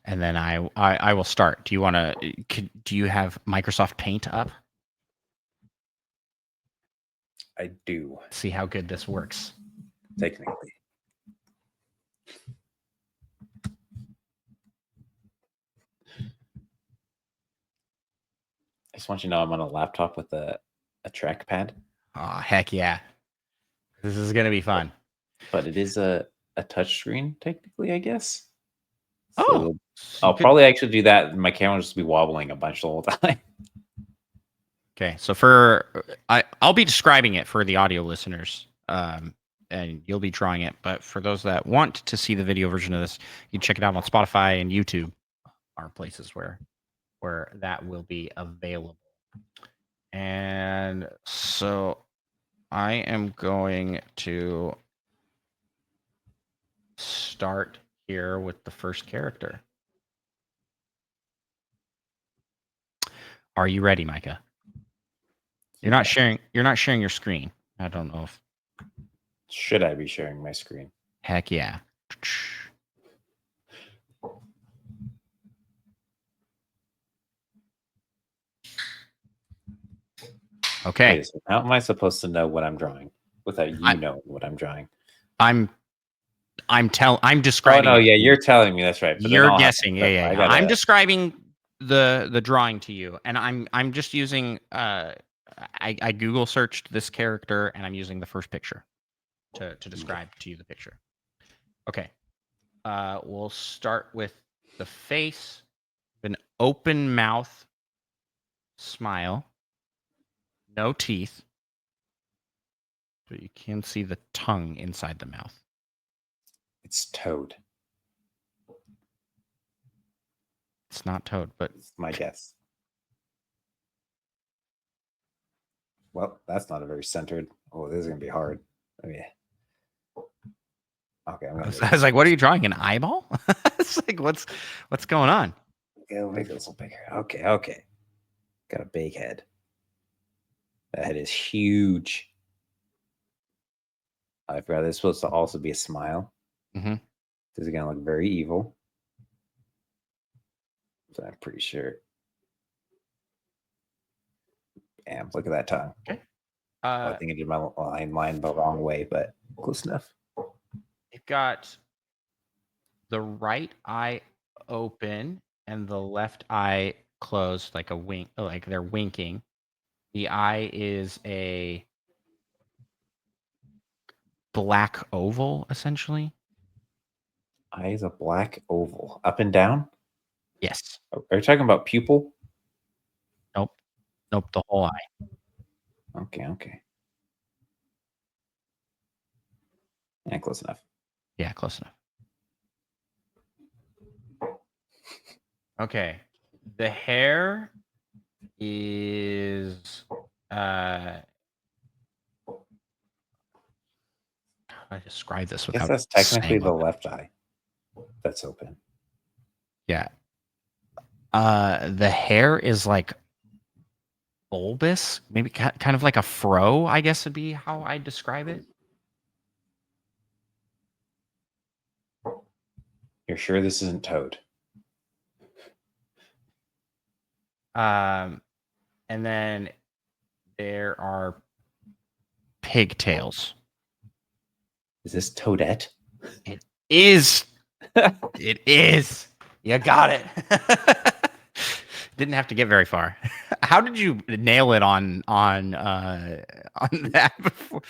And then I will start. Do you want to? Do you have Microsoft Paint up? I do. See how good this works. Technically. I just want you to know I'm on a laptop with a trackpad. Oh, heck yeah. This is going to be fun. But it is a touchscreen, technically, I guess. So I'll probably actually do that. My camera will just be wobbling a bunch the whole time. Okay, so I'll be describing it for the audio listeners, and you'll be drawing it. But for those that want to see the video version of this, you can check it out on Spotify and YouTube, are places where that will be available. And so I am going to start here with the first character. Are you ready, Micah? You're not sharing your screen. I don't know if Should I be sharing my screen? Heck yeah. Okay. Wait, so how am I supposed to know what I'm drawing without you knowing what I'm drawing? I'm describing. Oh no, yeah, you're telling me. That's right. But you're guessing. Yeah. Gotta, I'm describing the drawing to you, and I'm just using. I Google searched this character, and I'm using the first picture to describe to you the picture. Okay. We'll start with the face, an open mouth, smile, no teeth, but you can see the tongue inside the mouth. It's Toad. It's not Toad, but It's my guess. Well, that's not a very centered. Oh, this is gonna be hard. Okay, I'm I gonna was like, "What are you drawing? An eyeball?" It's like, what's going on? make this a little bigger. Okay. Got a big head. That head is huge. I forgot this is supposed to also be a smile. Mm-hmm. This is gonna look very evil. So I'm pretty sure. Damn, look at that tongue. Okay. I think I did my line the wrong way, but close enough. You've got the right eye open and the left eye closed, like a wink, like they're winking. The eye is a black oval, essentially. Eye is a black oval, up and down. Yes. Are you talking about pupil? Nope. Nope. The whole eye. Okay. Yeah, close enough. Yeah, close enough. Okay. The hair is how do I describe this I guess without that's technically saying the all that? left eye that's open. Yeah. The hair is like bulbous, maybe kind of like a fro, I guess would be how I describe it. You're sure this isn't Toad? And then there are pigtails. Is this Toadette? It is. It is. You got it. Didn't have to get very far. How did you nail it on that before?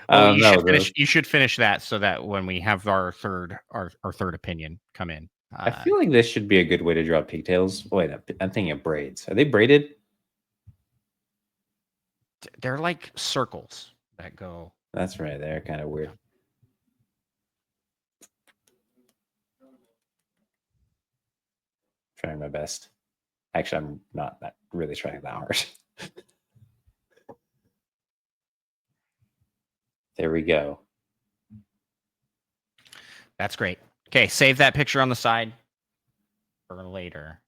Well, you should finish. You should finish that so that when we have our third opinion come in. I feel like this should be a good way to draw pigtails. Wait, I'm thinking of braids. Are they braided? They're like circles that go. That's right. They're kind of weird. Trying my best. Actually, I'm not really trying that hard. There we go. That's great. Okay, save that picture on the side for later.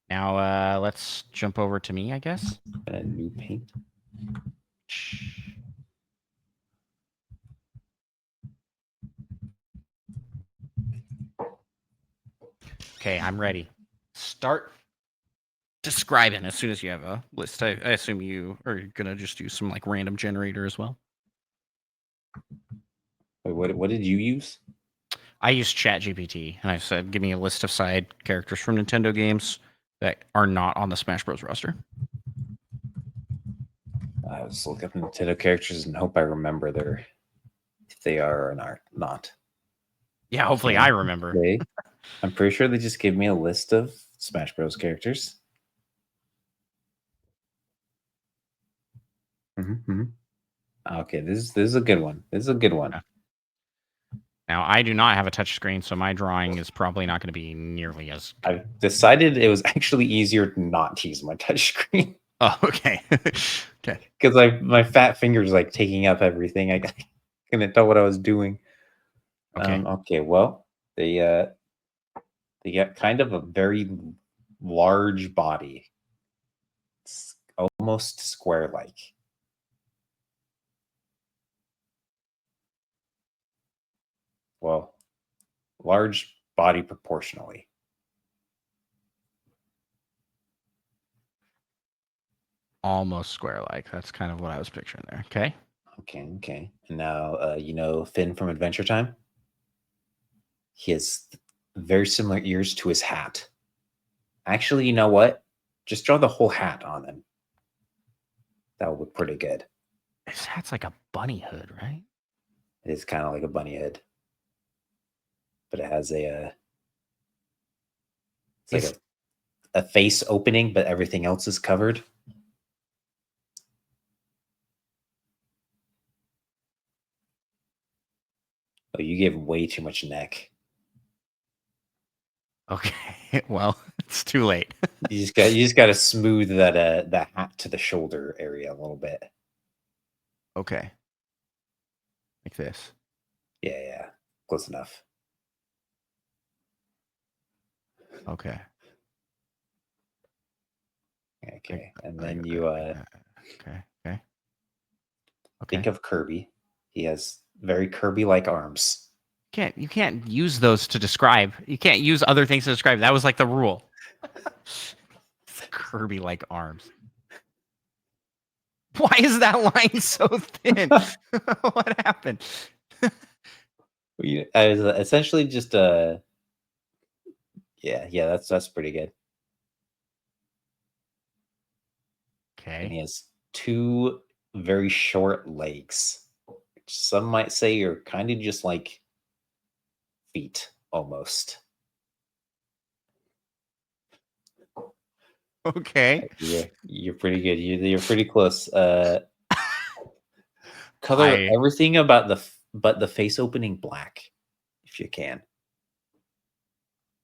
Now let's jump over to me, I guess. A new paint. Okay, I'm ready. Start describing as soon as you have a list. I assume you are gonna just use some like random generator as well. Wait, what did you use? I used ChatGPT and I said, give me a list of side characters from Nintendo games that are not on the Smash Bros. Roster. I just look up Nintendo characters and hope I remember if they are or not. Yeah, hopefully I remember. I'm pretty sure they just gave me a list of Smash Bros. Characters. Okay, this is a good one. This is a good one. Yeah. Now, I do not have a touch screen, so my drawing is probably not going to be nearly as good. I've decided it was actually easier not to use my touch screen. Oh, okay. Okay. Because my fat fingers like taking up everything. I couldn't tell what I was doing. Okay. Well, they got kind of a very large body. It's almost square-like. Well, large body proportionally. Almost square-like. That's kind of what I was picturing there. Okay. Okay. And now, Finn from Adventure Time? He has very similar ears to his hat. Actually, you know what? Just draw the whole hat on him. That would look pretty good. His hat's like a bunny hood, right? It is kind of like a bunny head. But it has it's like a face opening, but everything else is covered. Oh, you gave way too much neck. Okay. Well, it's too late. You just got to smooth that hat to the shoulder area a little bit. Okay. Like this. Yeah, close enough. Okay. Okay, and Like then that, you like that. Okay. Okay. think Okay. of Kirby. He has very Kirby-like arms. You can't use those to describe. You can't use other things to describe. That was like the rule. Kirby like arms. Why is that line so thin? What happened? Essentially just yeah, that's pretty good. And Okay. he has two very short legs, which some might say are kind of just like feet almost. Okay. You're pretty good. You're pretty close. Color I everything about but the face opening black, if you can.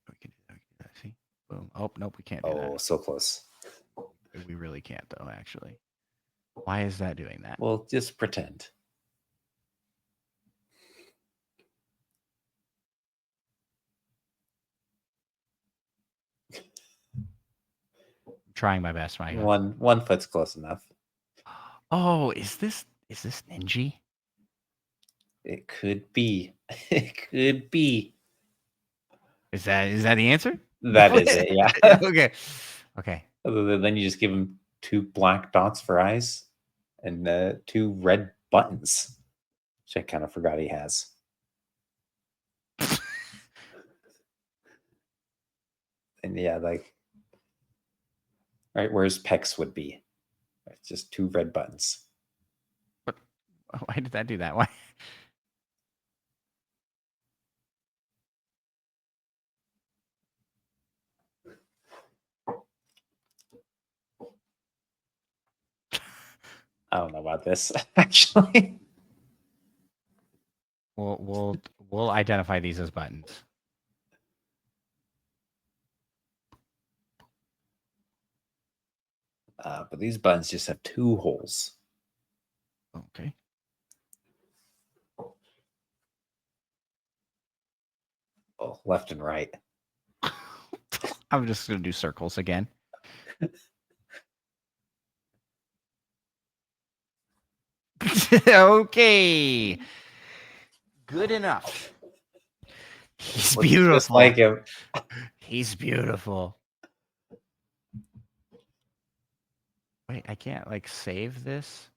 we can do that. See? Boom. Oh nope, we can't do Oh, that. so close. We really can't though, actually. Why is that doing that? Well, just pretend. I'm trying my best, Micah. One foot's close enough. Oh, is this Ninja? It could be. It could be. Is that the answer? That is it. Yeah. Okay. Okay. Then you just give him two black dots for eyes and two red buttons, which I kind of forgot he has. And yeah, like right where his pecs would be. It's just two red buttons. Why did that do that? Why? I don't know about this actually. We'll identify these as buttons. But these buttons just have two holes. Okay. Oh, left and right. I'm just gonna do circles again. Okay. Good enough. He's Looks beautiful. just like him. He's beautiful. Wait, I can't like save this.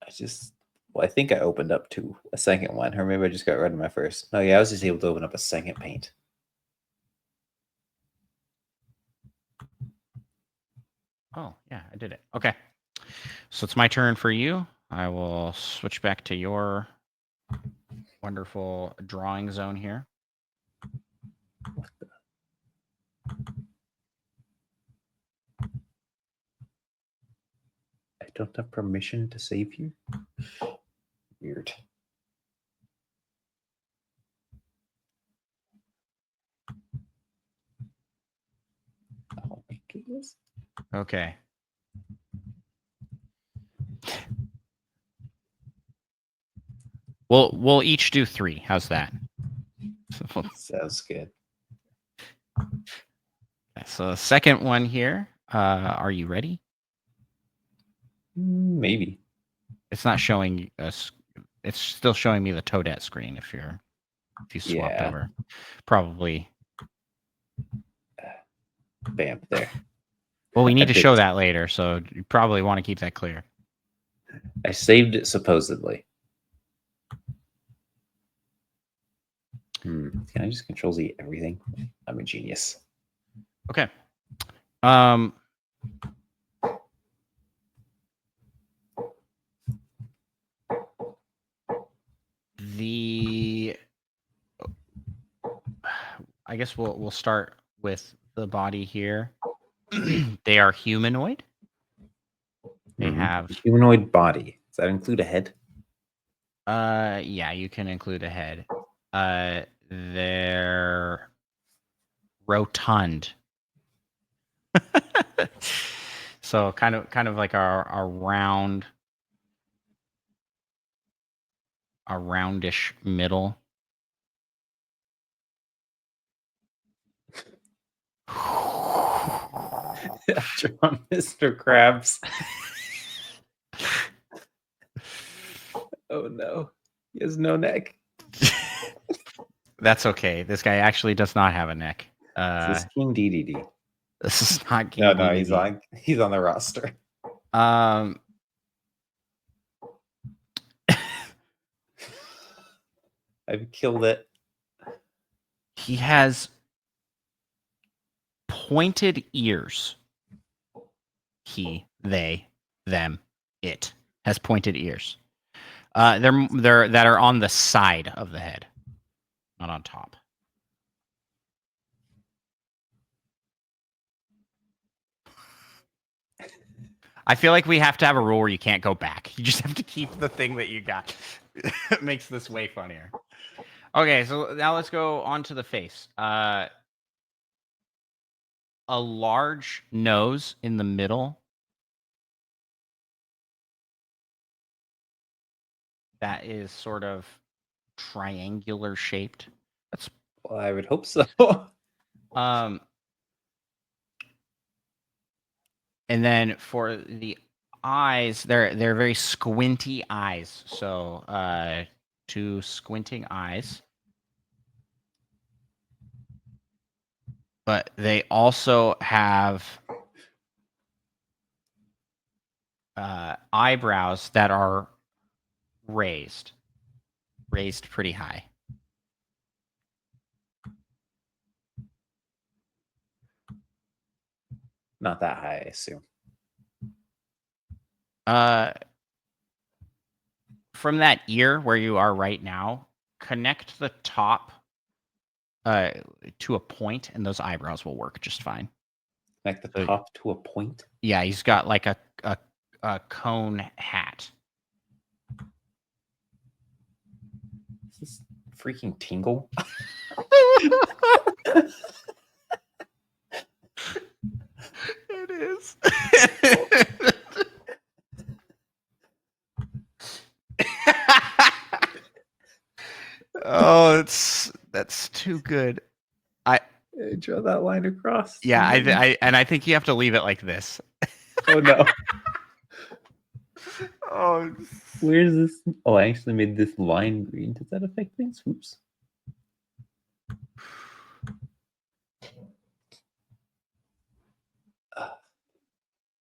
I think I opened up to a second one, or maybe I just got rid of my first. No, yeah, I was just able to open up a second paint. Oh, yeah, I did it. Okay. So it's my turn for you. I will switch back to your wonderful drawing zone here. I don't have permission to save you. Weird. Oh my goodness. Okay. We'll each do 3. How's that? Sounds good. So the second one here. Are you ready? Maybe. It's not showing us. It's still showing me the Toadette screen if you swapped over. Probably. Bam, there. Well, we need to show that later, so you probably want to keep that clear. I saved it supposedly. Can I just Control Z everything? I'm a genius. Okay. I guess we'll start with the body here. They are humanoid. They have humanoid body. Does that include a head? Yeah, you can include a head. They're rotund. So kind of like a round, a roundish middle. John, Mr. Krabs. Oh no, he has no neck. That's okay. This guy actually does not have a neck. This is King DDD. This is not King No, DDD. he's on the roster. Um, I've killed it. he has pointed ears. He, they, them, it has pointed ears. They're that are on the side of the head, not on top. I feel like we have to have a rule where you can't go back. You just have to keep the thing that you got. It makes this way funnier. Okay, so now let's go on to the face. A large nose in the middle. That is sort of triangular shaped. That's Well, I would hope so. and then for the eyes, they're very squinty eyes. So two squinting eyes. But they also have eyebrows that are raised pretty high. Not that high, I assume. From that ear where you are right now, connect the top to a point, and those eyebrows will work just fine. Like the top to a point? Yeah, he's got like a cone hat. Is this freaking Tingle? It is. Oh, that's too good. I draw that line across. Yeah, I think you have to leave it like this. Oh no. Oh, Where's this? Oh, I actually made this line green. Does that affect things? Oops.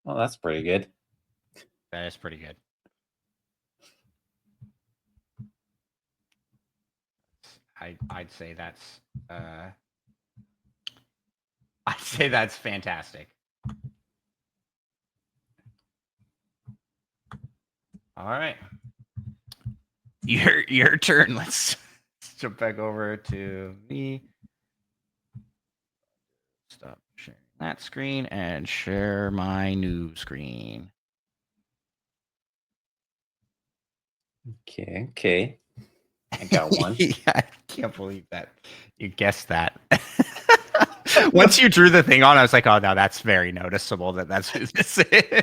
Well, that's pretty good. that is pretty good. I'd say that's fantastic. All right. Your turn. Let's jump back over to me. Stop sharing that screen and share my new screen. Okay. I got one. Yeah, I can't believe that you guessed that. Once you drew the thing on, I was like, oh no, that's very noticeable that's who this is.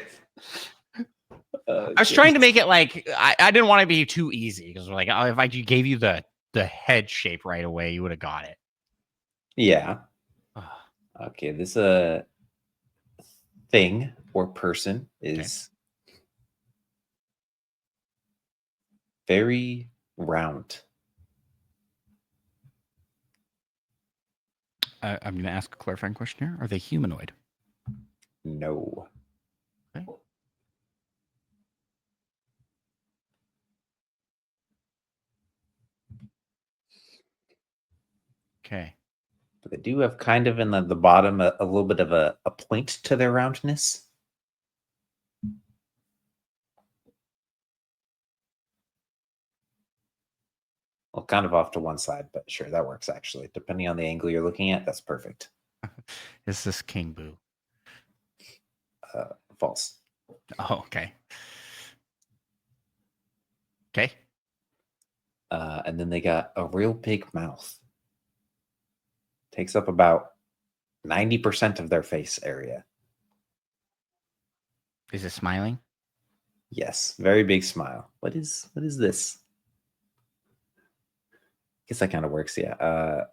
I was trying to make it like I didn't want to be too easy because like if I gave you the head shape right away, you would have got it. Yeah. Okay, this thing or person is very round. I'm going to ask a clarifying question here. Are they humanoid? No. Okay. Okay. But they do have kind of in the bottom a little bit of a point to their roundness. Well, kind of off to one side, but sure, that works actually. Depending on the angle you're looking at, that's perfect. Is this King Boo? False. Oh, okay. Okay. And then they got a real big mouth. Takes up about 90% of their face area. Is it smiling? Yes, very big smile. What is this? Guess that kind of works. Yeah.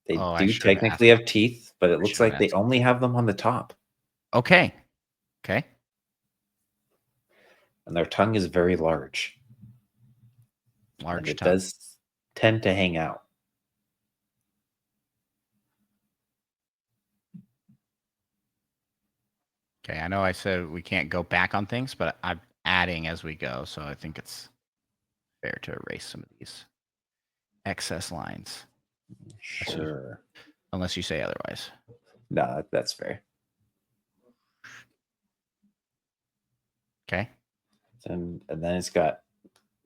They Oh, I do should have technically asked. have teeth, but it I looks should have like they asked. only have them on the top, Okay. Okay. and their tongue is very large, and Large it tongue. does tend to hang out. Okay. I know I said we can't go back on things, but I'm adding as we go. So I think it's fair to erase some of these excess lines. Sure. Unless you say otherwise. No, that's fair. Okay. And then it's got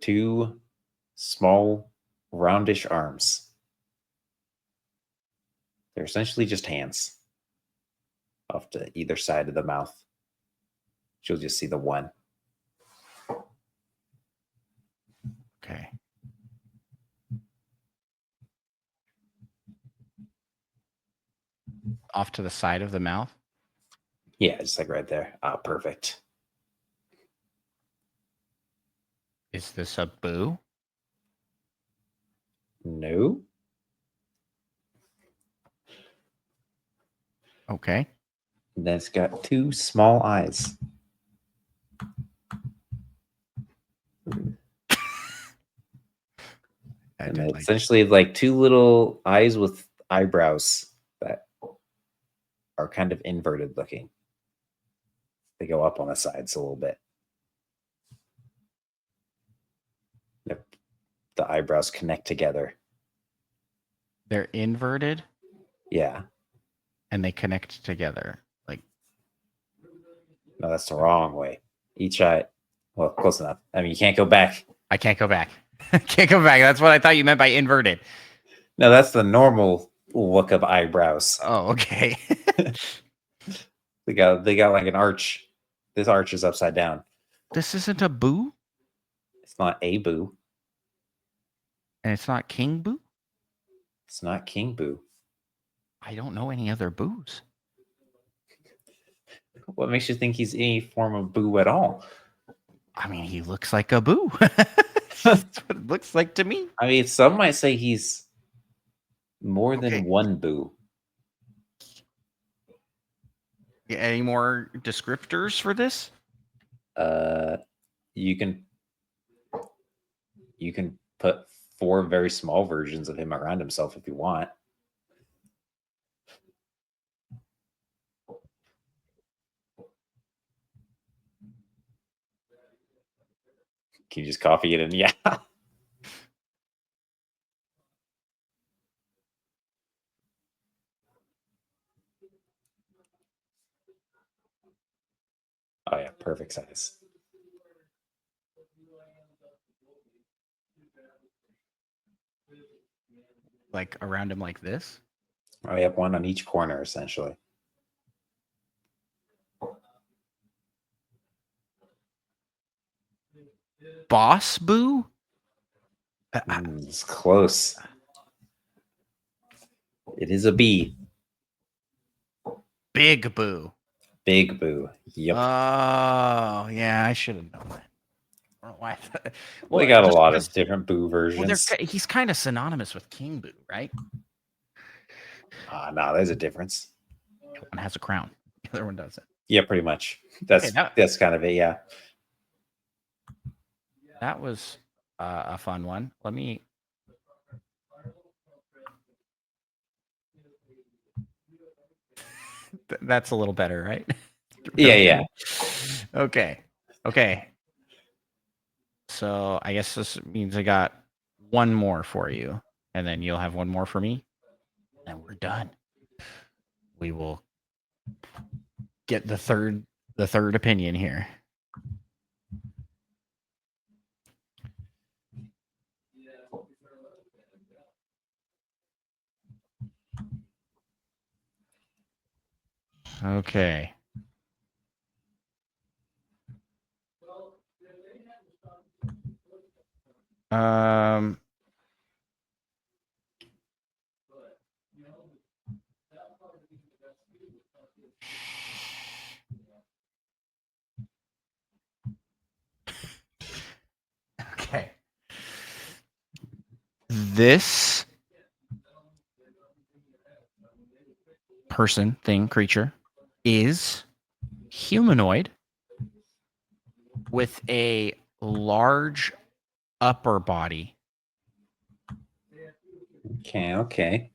two small, roundish arms. They're essentially just hands off to either side of the mouth. You'll just see the one. Okay. Off to the side of the mouth. Yeah, just like right there. Ah, perfect. Is this a boo? No. Okay. And then it's got two small eyes. And it's essentially like two little eyes with eyebrows that are kind of inverted looking. They go up on the sides a little bit. The eyebrows connect together. They're inverted. Yeah. And they connect together. Like, no, that's the wrong way. Each eye, well, close enough. I mean, you can't go back. I can't go back. Can't go back. That's what I thought you meant by inverted. No, that's the normal look of eyebrows. Oh, okay. They got like an arch. This arch is upside down. This isn't a boo? It's not a boo. And it's not King Boo? It's not King Boo. I don't know any other boos. What makes you think he's any form of boo at all? I mean, he looks like a boo. That's what it looks like to me. I mean, some might say he's more than one boo. Any more descriptors for this? You can put 4 very small versions of him around himself if you want. Can you just copy it in? Yeah. Oh yeah, perfect size. Like around him like this? I have one on each corner, essentially. Boss Boo? It's close. It is a B. Big Boo. Big Boo. Yep. Oh, yeah, I should have known that. I don't know why. Well, they got a lot of different Boo versions. Well, he's kind of synonymous with King Boo, right? No, there's a difference. One has a crown. The other one doesn't. Yeah, pretty much. That's kind of it. Yeah. That was a fun one. Let me. That's a little better, right? Yeah. Okay. So I guess this means I got one more for you, and then you'll have one more for me, and we're done. We will get the third opinion here. Okay. This person, thing, creature is humanoid with a large upper body. Okay.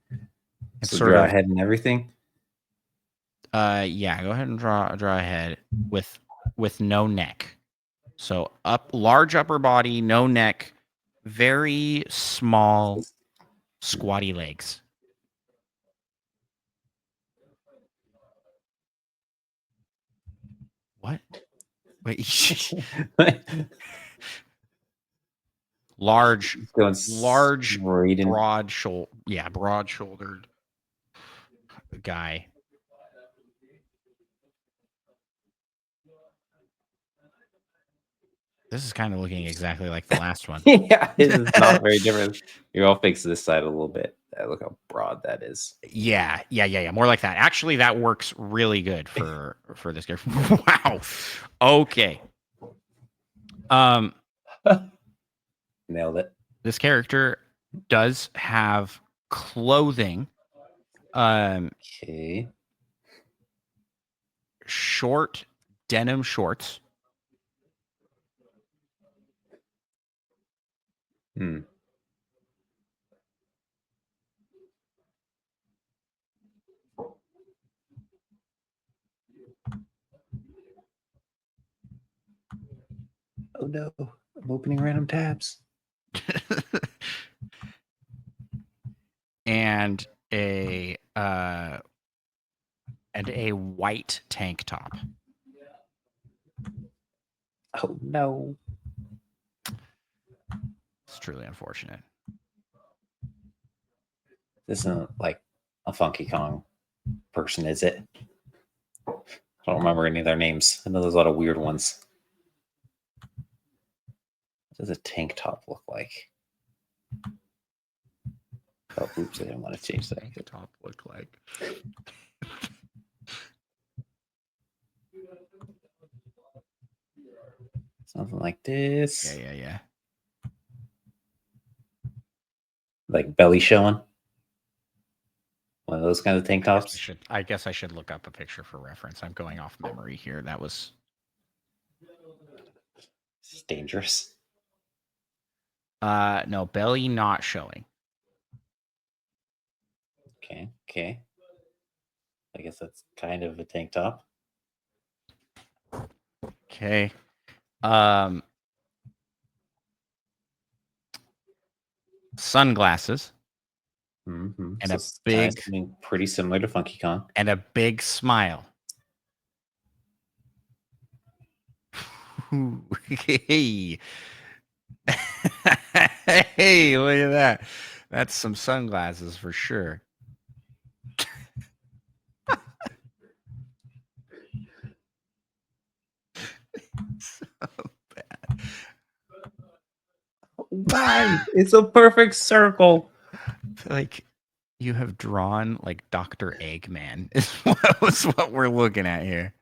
It's So sort draw of a head and everything. yeah, go ahead and draw a head with no neck. So large upper body, no neck, very small squatty legs. What? Wait. large Going right in. broad-shouldered guy. This is kind of looking exactly like the last one. Yeah, it's not very different. You all fix this side a little bit. Look how broad that is. Yeah. More like that. Actually, that works really good for this character. Wow. Okay. Nailed it. This character does have clothing. Okay. Short denim shorts. Hmm. Oh no, I'm opening random tabs. and a white tank top. Oh no. It's truly unfortunate. This isn't like a Funky Kong person, is it? I don't remember any of their names. I know there's a lot of weird ones. What does a tank top look like? Oh, oops, I didn't want to change that. Tank top look like. Something like this. Yeah. Like belly showing. One of those kinds of tank tops. I guess I should look up a picture for reference. I'm going off memory here. That was. It's dangerous. No, belly not showing. Okay. I guess that's kind of a tank top. Okay. Sunglasses. Mm-hmm. And So a big, something pretty similar to Funky Kong. and a big smile. Hey. Hey, look at that. That's some sunglasses for sure. So bad. Why? It's a perfect circle. Like you have drawn like Dr. Eggman is what we're looking at here.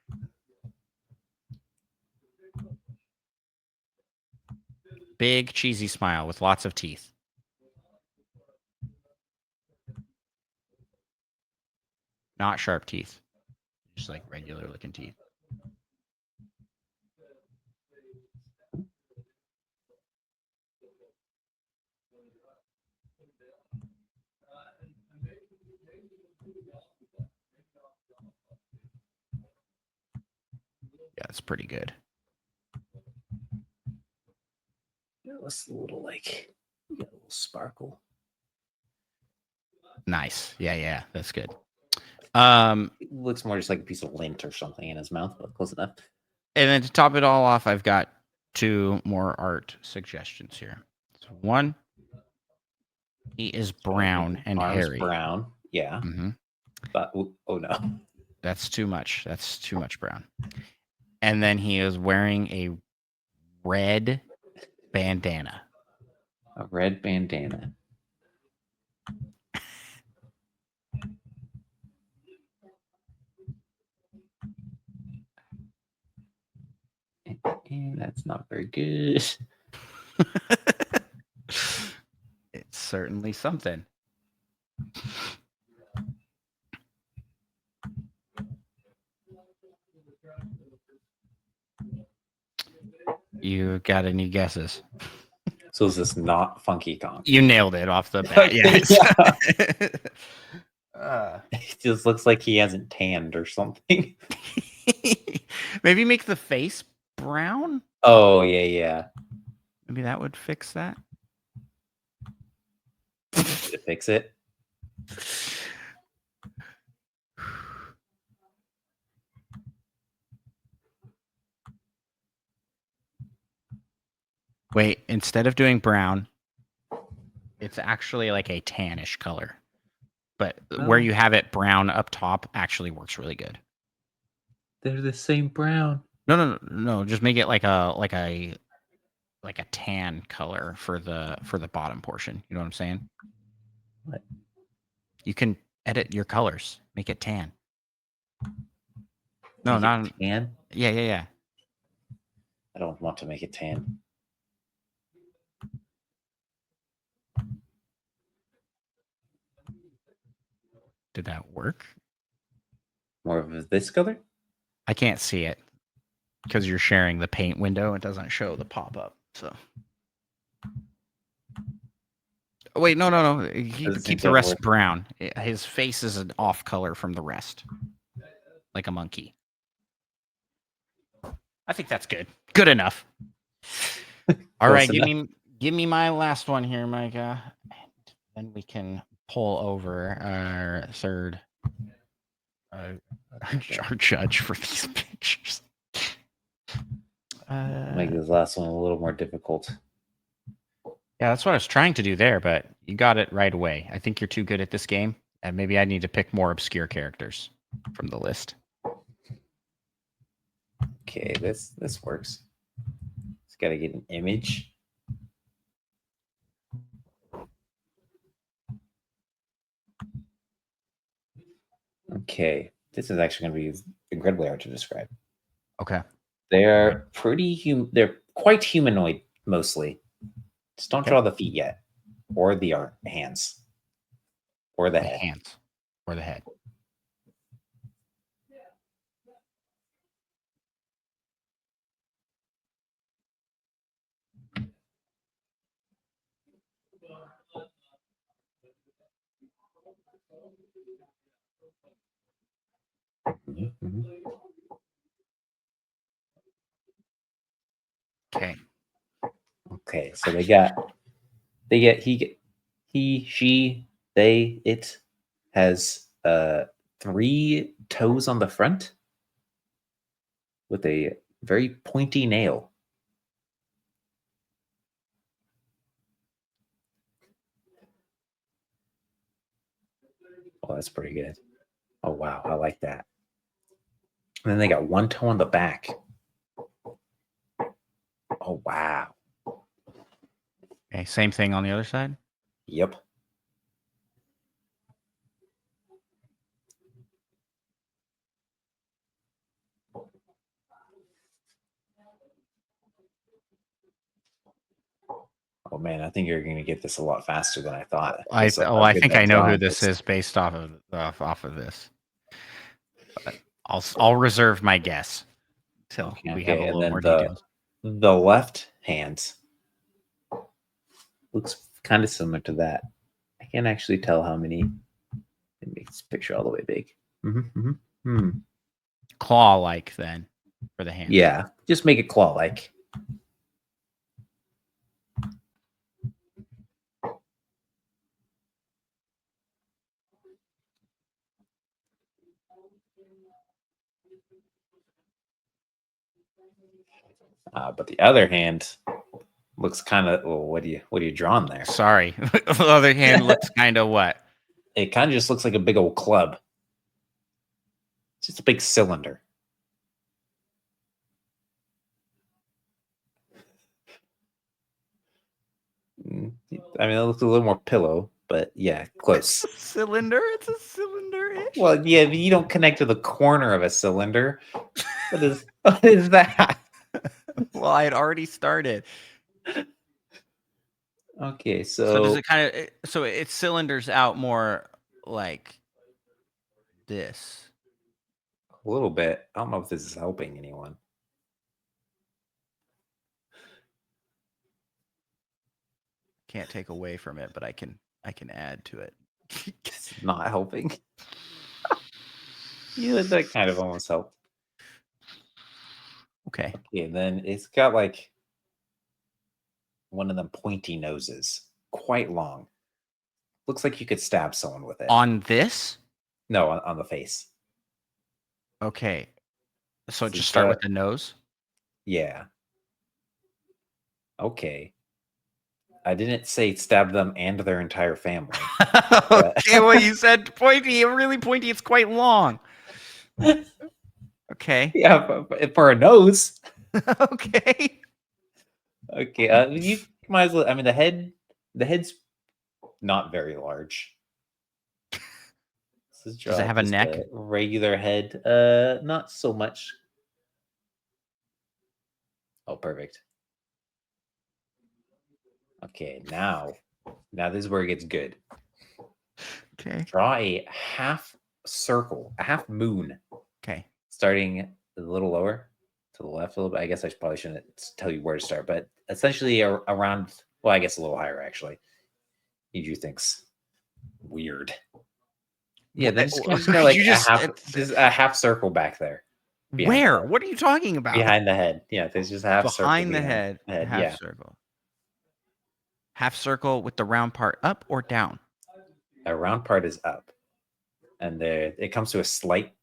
Big cheesy smile with lots of teeth. Not sharp teeth. Just like regular looking teeth. Yeah, it's pretty good. It's a little like a little sparkle. Nice. Yeah, that's good. It looks more just like a piece of lint or something in his mouth, but close enough. And then to top it all off, I've got 2 more art suggestions here. So one, he is brown and Arms hairy. brown. Yeah. Mm-hmm. But oh no. That's too much. That's too much brown. And then he is wearing a red bandana. A red bandana. And that's not very good. certainly something. You got any guesses? So is this not Funky Kong? You nailed it off the bat. Yes. It just looks like he hasn't tanned or something. Maybe make the face brown. Oh yeah. Maybe that would fix that. Did it fix it? Wait, instead of doing brown, it's actually like a tannish color. But where you have it brown up top actually works really good. They're the same brown. No. Just make it like a tan color for the bottom portion. You know what I'm saying? What? You can edit your colors. Make it tan. No, Make not it tan. Yeah. I don't want to make it tan. Did that work? More of this color? I can't see it because you're sharing the paint window. It doesn't show the pop-up. So wait, no. Keep the rest brown. His face is an off color from the rest, like a monkey. I think that's good. Good enough. All right, give me my last one here, Micah. And then we can pull over our third our judge for these pictures. Make this last one a little more difficult. Yeah, that's what I was trying to do there, but you got it right away. I think you're too good at this game, and maybe I need to pick more obscure characters from the list. Okay, this works. Just gotta get an image. Okay, this is actually going to be incredibly hard to describe. Okay. They're they're quite humanoid mostly. Just don't draw the feet yet, or the hands, or the head. Hands, or the head. Mm-hmm. Okay, so he, she, they, it has 3 toes on the front with a very pointy nail. Oh, that's pretty good. Oh wow, I like that. And then they got 1 toe on the back. Oh wow. Okay, same thing on the other side. Yep. Oh man, I think you're going to get this a lot faster than I thought. I think I know who this is based off of this. But I'll reserve my guess till we have a little more details. The left hand looks kind of similar to that. I can't actually tell how many. It makes this picture all the way big. Claw-like then for the hand. Yeah, just make it claw-like. But the other hand looks kind of. Well, what are you drawing there? Sorry, the other hand looks kind of what? It kind of just looks like a big old club. It's just a big cylinder. I mean, it looks a little more pillow, but yeah, close. It's a cylinder. It's a cylinder. Well, yeah, but you don't connect to the corner of a cylinder. What is that? Well, I had already started. Okay, So does so it kind of so it cylinders out more like this? a little bit. I don't know if this is helping anyone. Can't take away from it, but I can add to it. It's not helping. Yeah, that kind of almost helped. Okay. Okay, and then it's got like one of them pointy noses, quite long. Looks like you could stab someone with it. On this? No, on the face. Okay. So So just it's start with got, the nose. yeah. Okay. I didn't say stab them and their entire family. Okay, well you said pointy, really pointy, it's quite long. Okay. Yeah, but for a nose. Okay. Okay, you might as well. I mean, the head's not very large. This is Does it have a just neck? a regular head. Not so much. Oh, perfect. Okay, now this is where it gets good. Okay. Draw a half circle, a half moon, Okay. starting a little lower to the left a little bit. I guess I probably shouldn't tell you where to start, but essentially around. Well, I guess a little higher actually. Yuju thinks weird. Yeah, then just kind of got like You a just half circle back there behind the where? head. What are you talking about? Behind the head. Yeah, there's just a half circle Behind the behind head, the head. half Yeah. circle. Half circle with the round part up or down? A round part is up. And there it comes to a slight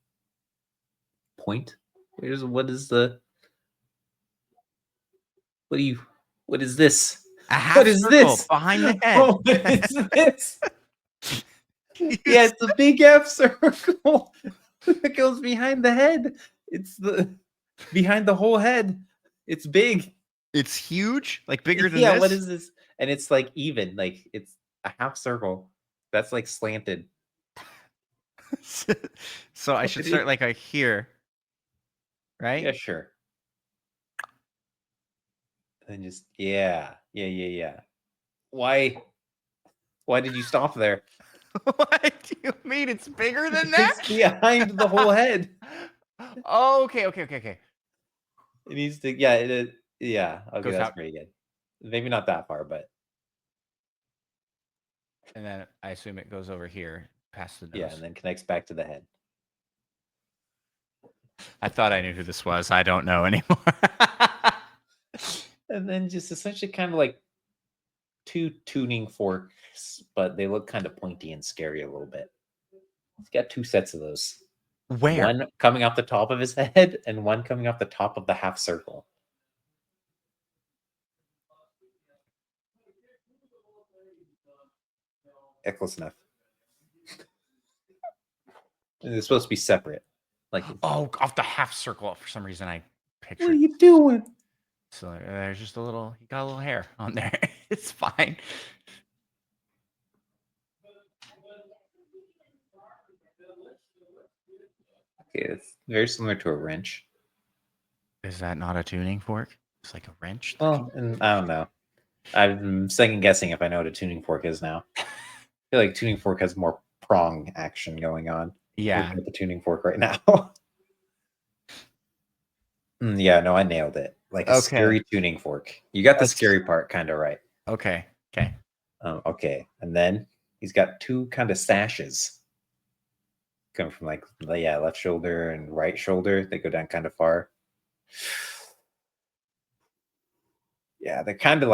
point. What is the what is this? A half What is circle this? behind the head. Oh, what is this? Yeah, it's a big half circle that goes behind the head. It's the behind the whole head. It's big. It's huge, like bigger than Yeah, what this. is this? And it's like even, like it's a half circle that's like slanted. So I What should is- start like here, right? Yeah, sure. And just yeah. Why why did you stop there? What do you mean? It's bigger than It's that? behind the whole head. Oh, okay. It needs to yeah, it is yeah, okay, Goes that's out, pretty good. Maybe not that far, but and then I assume it goes over here past the yeah, nose. and then connects back to the head. I thought I knew who this was. I don't know anymore. And then just essentially kind of like two tuning forks, but they look kind of pointy and scary a little bit. He's got two sets of those. Where? One coming off the top of his head and one coming off the top of the half circle. Yeah, close enough. And they're supposed to be separate. Like, Oh, off the half circle. For some reason, I what are pictured. you doing? So there's just a little. He got a little hair on there. It's fine. Okay, it's very similar to a wrench. Is that not a tuning fork? It's like a wrench. Well, and I don't know. I'm second guessing if I know what a tuning fork is now. I feel like tuning fork has more prong action going on. Yeah. Looking at the tuning fork right now. Yeah, no, I nailed it. Like a Okay. scary tuning fork. You got the That's- scary part kind of right. Okay. Okay, and then he's got two kind of sashes coming from like left shoulder and right shoulder. They go down kind of far. Yeah, they're kind of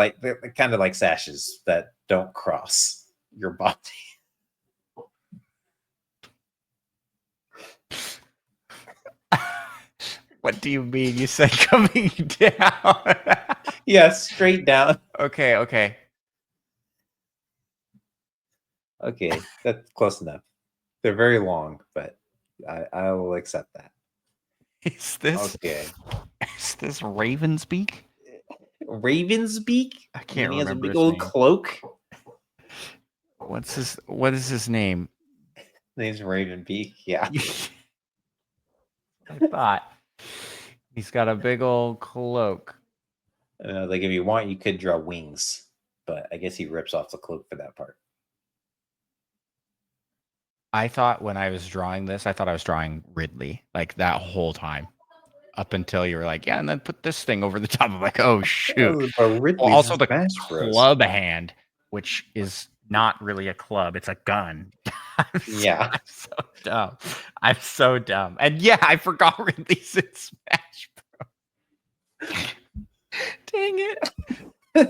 like sashes that don't cross your body. What do you mean? You said coming down. Yeah, straight down. Okay. Okay, that's close enough. They're very long, but I will accept that. Is this Raven's beak? Raven's beak? I And can't then he has a remember big his old name. cloak. What is his name? Name's Raven Beak. Yeah. I thought he's got a big old cloak. Like if you want, you could draw wings, but I guess he rips off the cloak for that part. I thought when I was drawing this, I thought I was drawing Ridley like that whole time. Up until you were like, yeah, and then put this thing over the top. I'm like, oh shoot. But Well, Ridley's also in the Smash Bros. club hand, which is not really a club, it's a gun. Yeah. I'm so dumb. I'm so dumb. And yeah, I forgot Ridley's in Smash Bros. Dang it. I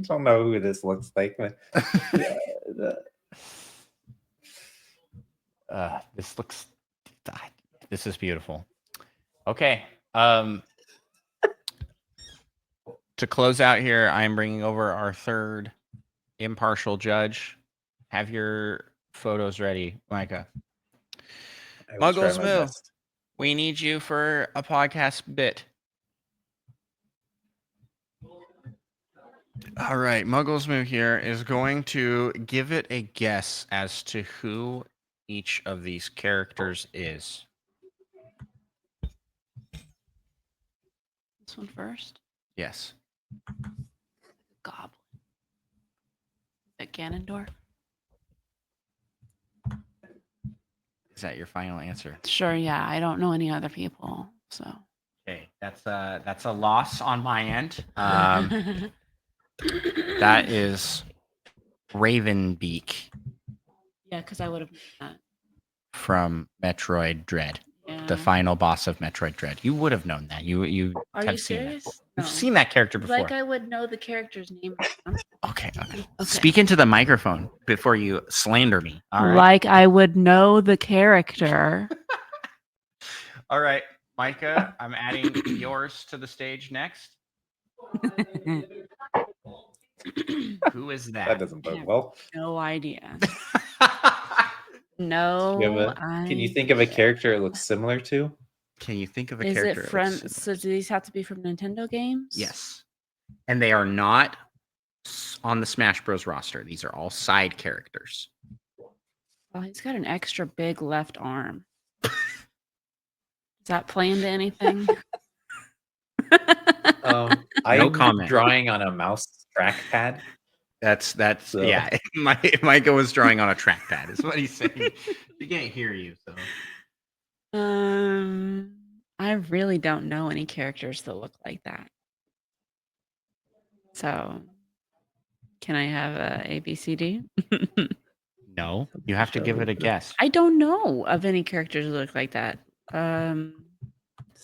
don't know who this looks like, but this is beautiful. Okay. To close out here, I'm bringing over our third impartial judge. Have your photos ready, Micah. I will try Muggles my Moo, best. we need you for a podcast bit. All right, Muggles Moo here is going to give it a guess as to who each of these characters is. This one first. Yes. Goblin. Is that Ganondorf? Is that your final answer? Sure, yeah. I don't know any other people, so. Okay, that's a loss on my end. That is Ravenbeak Yeah, because I would have known that. from Metroid Dread, Yeah. the final boss of Metroid Dread. You would have known that. You Are have you seen serious? that. No. You've seen that character before. Like I would know the character's name. Okay. Okay. Speak into the microphone before you slander me. All right. Like I would know the character. All right, Micah, I'm adding yours to the stage next. Who is That that? doesn't bode well. No idea. Do No. you have can you think of a character it looks similar to? Can you think of a Is character? it from? So do these have to be from Nintendo games? Yes. And they are not on the Smash Bros. Roster. These are all side characters. Oh, he's got an extra big left arm. Does that play into anything? I'm comment. drawing on a mouse trackpad. That's So- yeah. Micah was drawing on a trackpad. Is what he's saying. He can't hear you, so. I really don't know any characters that look like that. So, can I have a ABCD? No, you have to give it a guess. I don't know of any characters that look like that. Does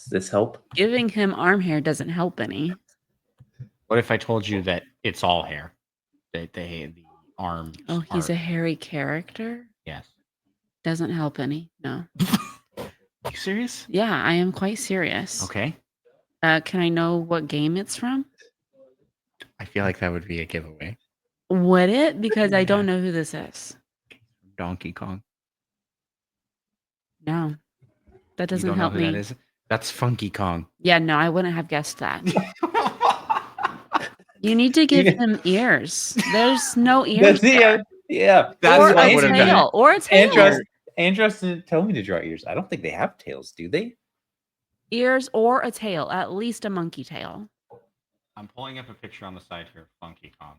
this help? Giving him arm hair doesn't help any. What if I told you that it's all hair? That the arms. Oh, he's are- a hairy character? Yes. Doesn't help any. No. You serious? Yeah, I am quite serious. Okay. Can I know what game it's from? I feel like that would be a giveaway. Would it? Because I Yeah. don't know who this is. Donkey Kong. No. That You doesn't don't know help who me. that is? That's Funky Kong. Yeah, no, I wouldn't have guessed that. You need to give him ears. There's no ears. there. Yeah. That's Or what I a would've done. tail. Or a tail. Andros didn't tell me to draw ears. I don't think they have tails, do they? Ears or a tail. At least a monkey tail. I'm pulling up a picture on the side here of Funky Kong.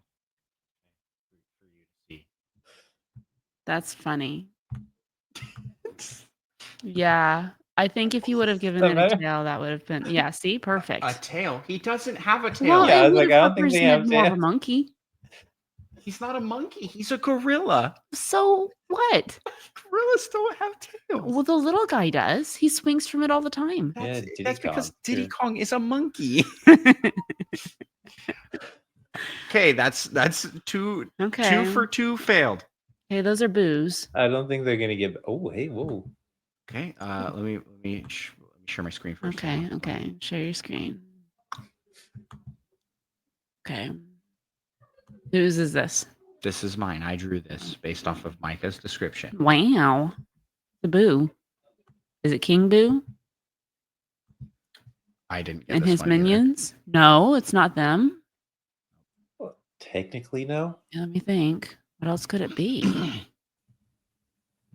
For you to see. That's funny. Yeah. I think if you would have given it a better? tail, that would have been. Yeah, see? Perfect. A tail? He doesn't have a tail. Well, Yeah, I it was would like, I have don't think they have represented more of a tails. monkey. He's not a monkey. He's a gorilla. So what? Gorillas don't have tails. Well, the little guy does. He swings from it all the time. Yeah, That's, Diddy that's because Kong, Diddy too. Kong is a monkey. Okay, that's two Okay. 2 for 2 failed. Okay, those are boos. I don't think they're gonna give. Oh, hey, whoa. Okay, let me share my screen first. Okay, okay. Share your screen. Okay. Whose is this? This is mine. I drew this based off of Micah's description. Wow. The boo. Is it King Boo I didn't get and this his one either. minions? No, it's not them. Well, technically, no. Yeah, let me think. What else could it be?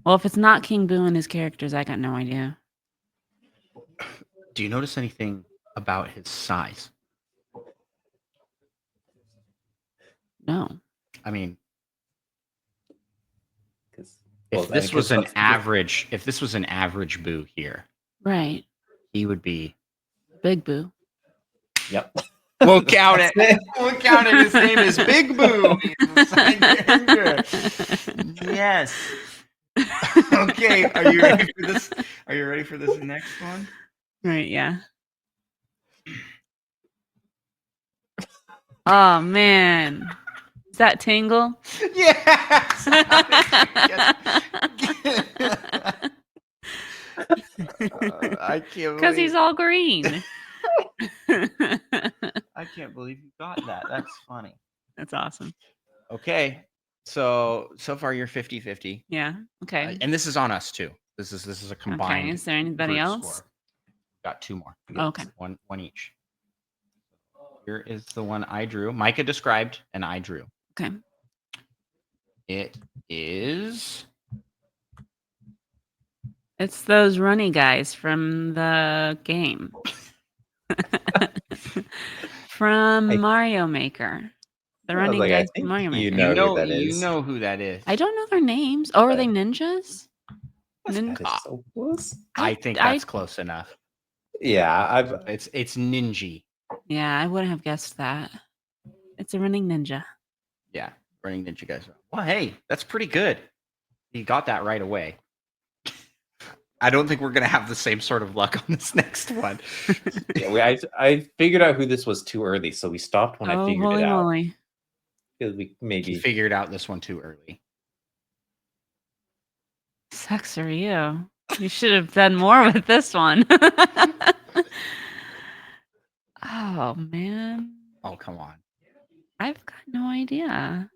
Well, if it's not King Boo and his characters, I got no idea. Do you notice anything about his size? No. I mean, 'Cause- if well, I this mean, was 'cause if this was an average boo here, Right. he would be. Big Boo. Yep. We'll count it. That's We'll count it. His name is Big Boo. He's a side character. Yes. Okay. Are you ready for this? Are you ready for this next one? Right, yeah. Oh man. Is that Tingle? Yes. I can't Because he's believe. all green. I can't believe you got that. That's funny. That's awesome. Okay. So far you're 50-50. Yeah. Okay. And this is on us too. This is a combined. Okay. Is there anybody group else? score. Got two more. Okay. One each. Here is the one I drew. Micah described and I drew. Okay. It is. It's those runny guys from the game. From Mario Maker. The running like, I guys think from Mario Maker. you know who that You is. know who that is. I don't know their names. Oh, are they ninjas? That is so close. I think that's close enough. Yeah, It's Ninja. Yeah, I wouldn't have guessed that. It's a running ninja. Yeah, running ninja guys. Well, hey, that's pretty good. You got that right away. I don't think we're gonna have the same sort of luck on this next one. yeah. I figured out who this was too early, so we stopped when I Oh, figured holy it out. moly. Because we You maybe figured out this one too early. Sucks for you. You should have done more with this one. Oh, man. Oh, come on. I've got no idea.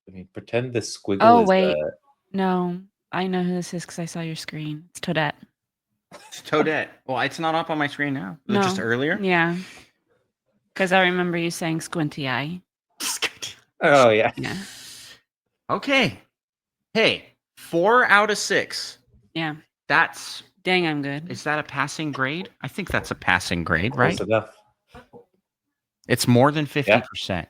I mean, pretend the squiggle Oh, is wait. No, I know who this is because I saw your screen. It's Toadette. It's Toadette. Well, it's not up on my screen now. Was it just earlier? Yeah. Because I remember you saying squinty eye. Oh yeah. Yeah. Okay. Hey, 4 out of 6. Yeah. That's. Dang, I'm good. Is that a passing grade? I think that's a passing grade, right? Close enough. It's more than 50%.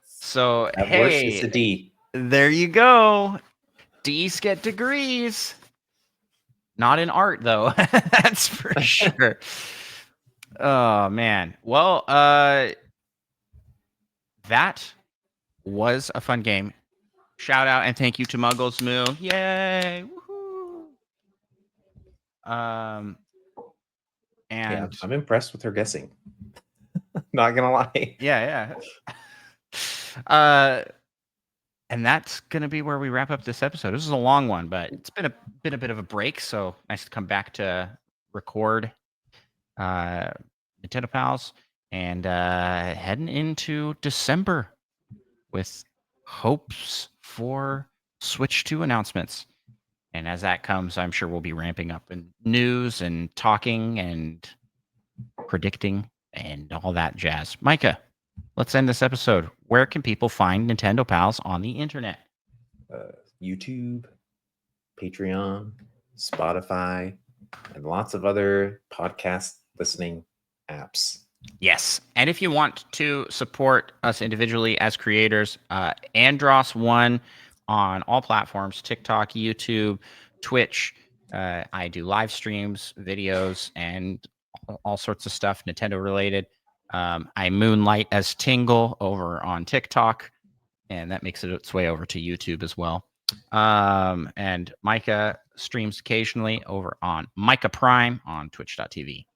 So, At worst, it's a D. There you go. D's get degrees. Not in art, though. That's for sure. Oh, man. Well, that was a fun game. Shout out and thank you to Muggles Moo. Yay. Woohoo. Yeah, I'm impressed with her guessing. Not gonna lie. Yeah. And that's gonna be where we wrap up this episode. This is a long one, but it's been a bit of a break, so nice to come back to record Nintendo Pals and heading into December with hopes for Switch 2 announcements. And as that comes, I'm sure we'll be ramping up in news and talking and predicting and all that jazz. Micah, let's end this episode. Where can people find Nintendo Pals on the internet? YouTube, Patreon, Spotify, and lots of other podcast listening apps. Yes. And if you want to support us individually as creators, Andros1 on all platforms, TikTok, YouTube, Twitch. I do live streams, videos, and all sorts of stuff Nintendo related. I moonlight as Tingle over on TikTok, and that makes it its way over to YouTube as well. And Micah streams occasionally over on Micah Prime on twitch.tv.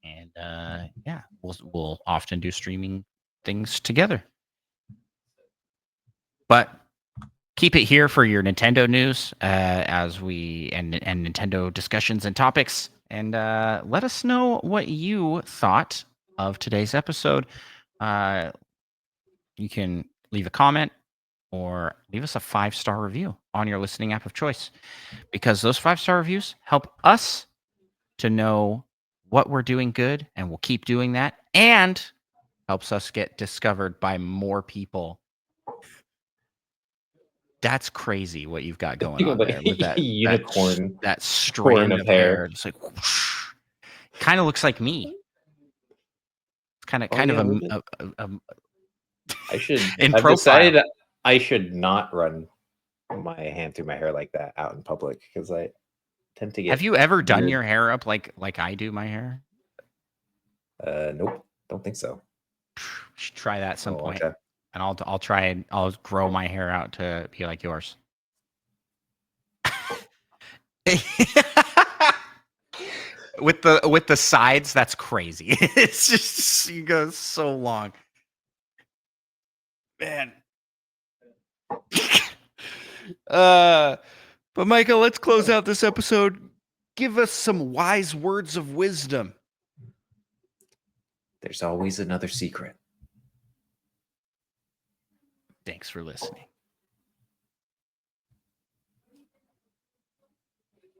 And yeah, we'll often do streaming things together. But keep it here for your Nintendo news as we and Nintendo discussions and topics. And let us know what you thought of today's episode. You can leave a comment or leave us a 5-star review on your listening app of choice, because those 5-star reviews help us to know what we're doing good, and we'll keep doing that, and helps us get discovered by more people. That's crazy what you've got going on there with that unicorn, that strand of hair. It's like kind of looks like me. It's kind of I should. In I've profile. decided I should not run my hand through my hair like that out in public because I tend to get. Have you ever done weird- your hair up like I do my hair? Nope, don't think so. Should try that at some Oh, point. okay. And I'll try and I'll grow my hair out to be like yours. with the sides, that's crazy. It's just you go so long. Man. But Michael, let's close out this episode. Give us some wise words of wisdom. There's always another secret. Thanks for listening.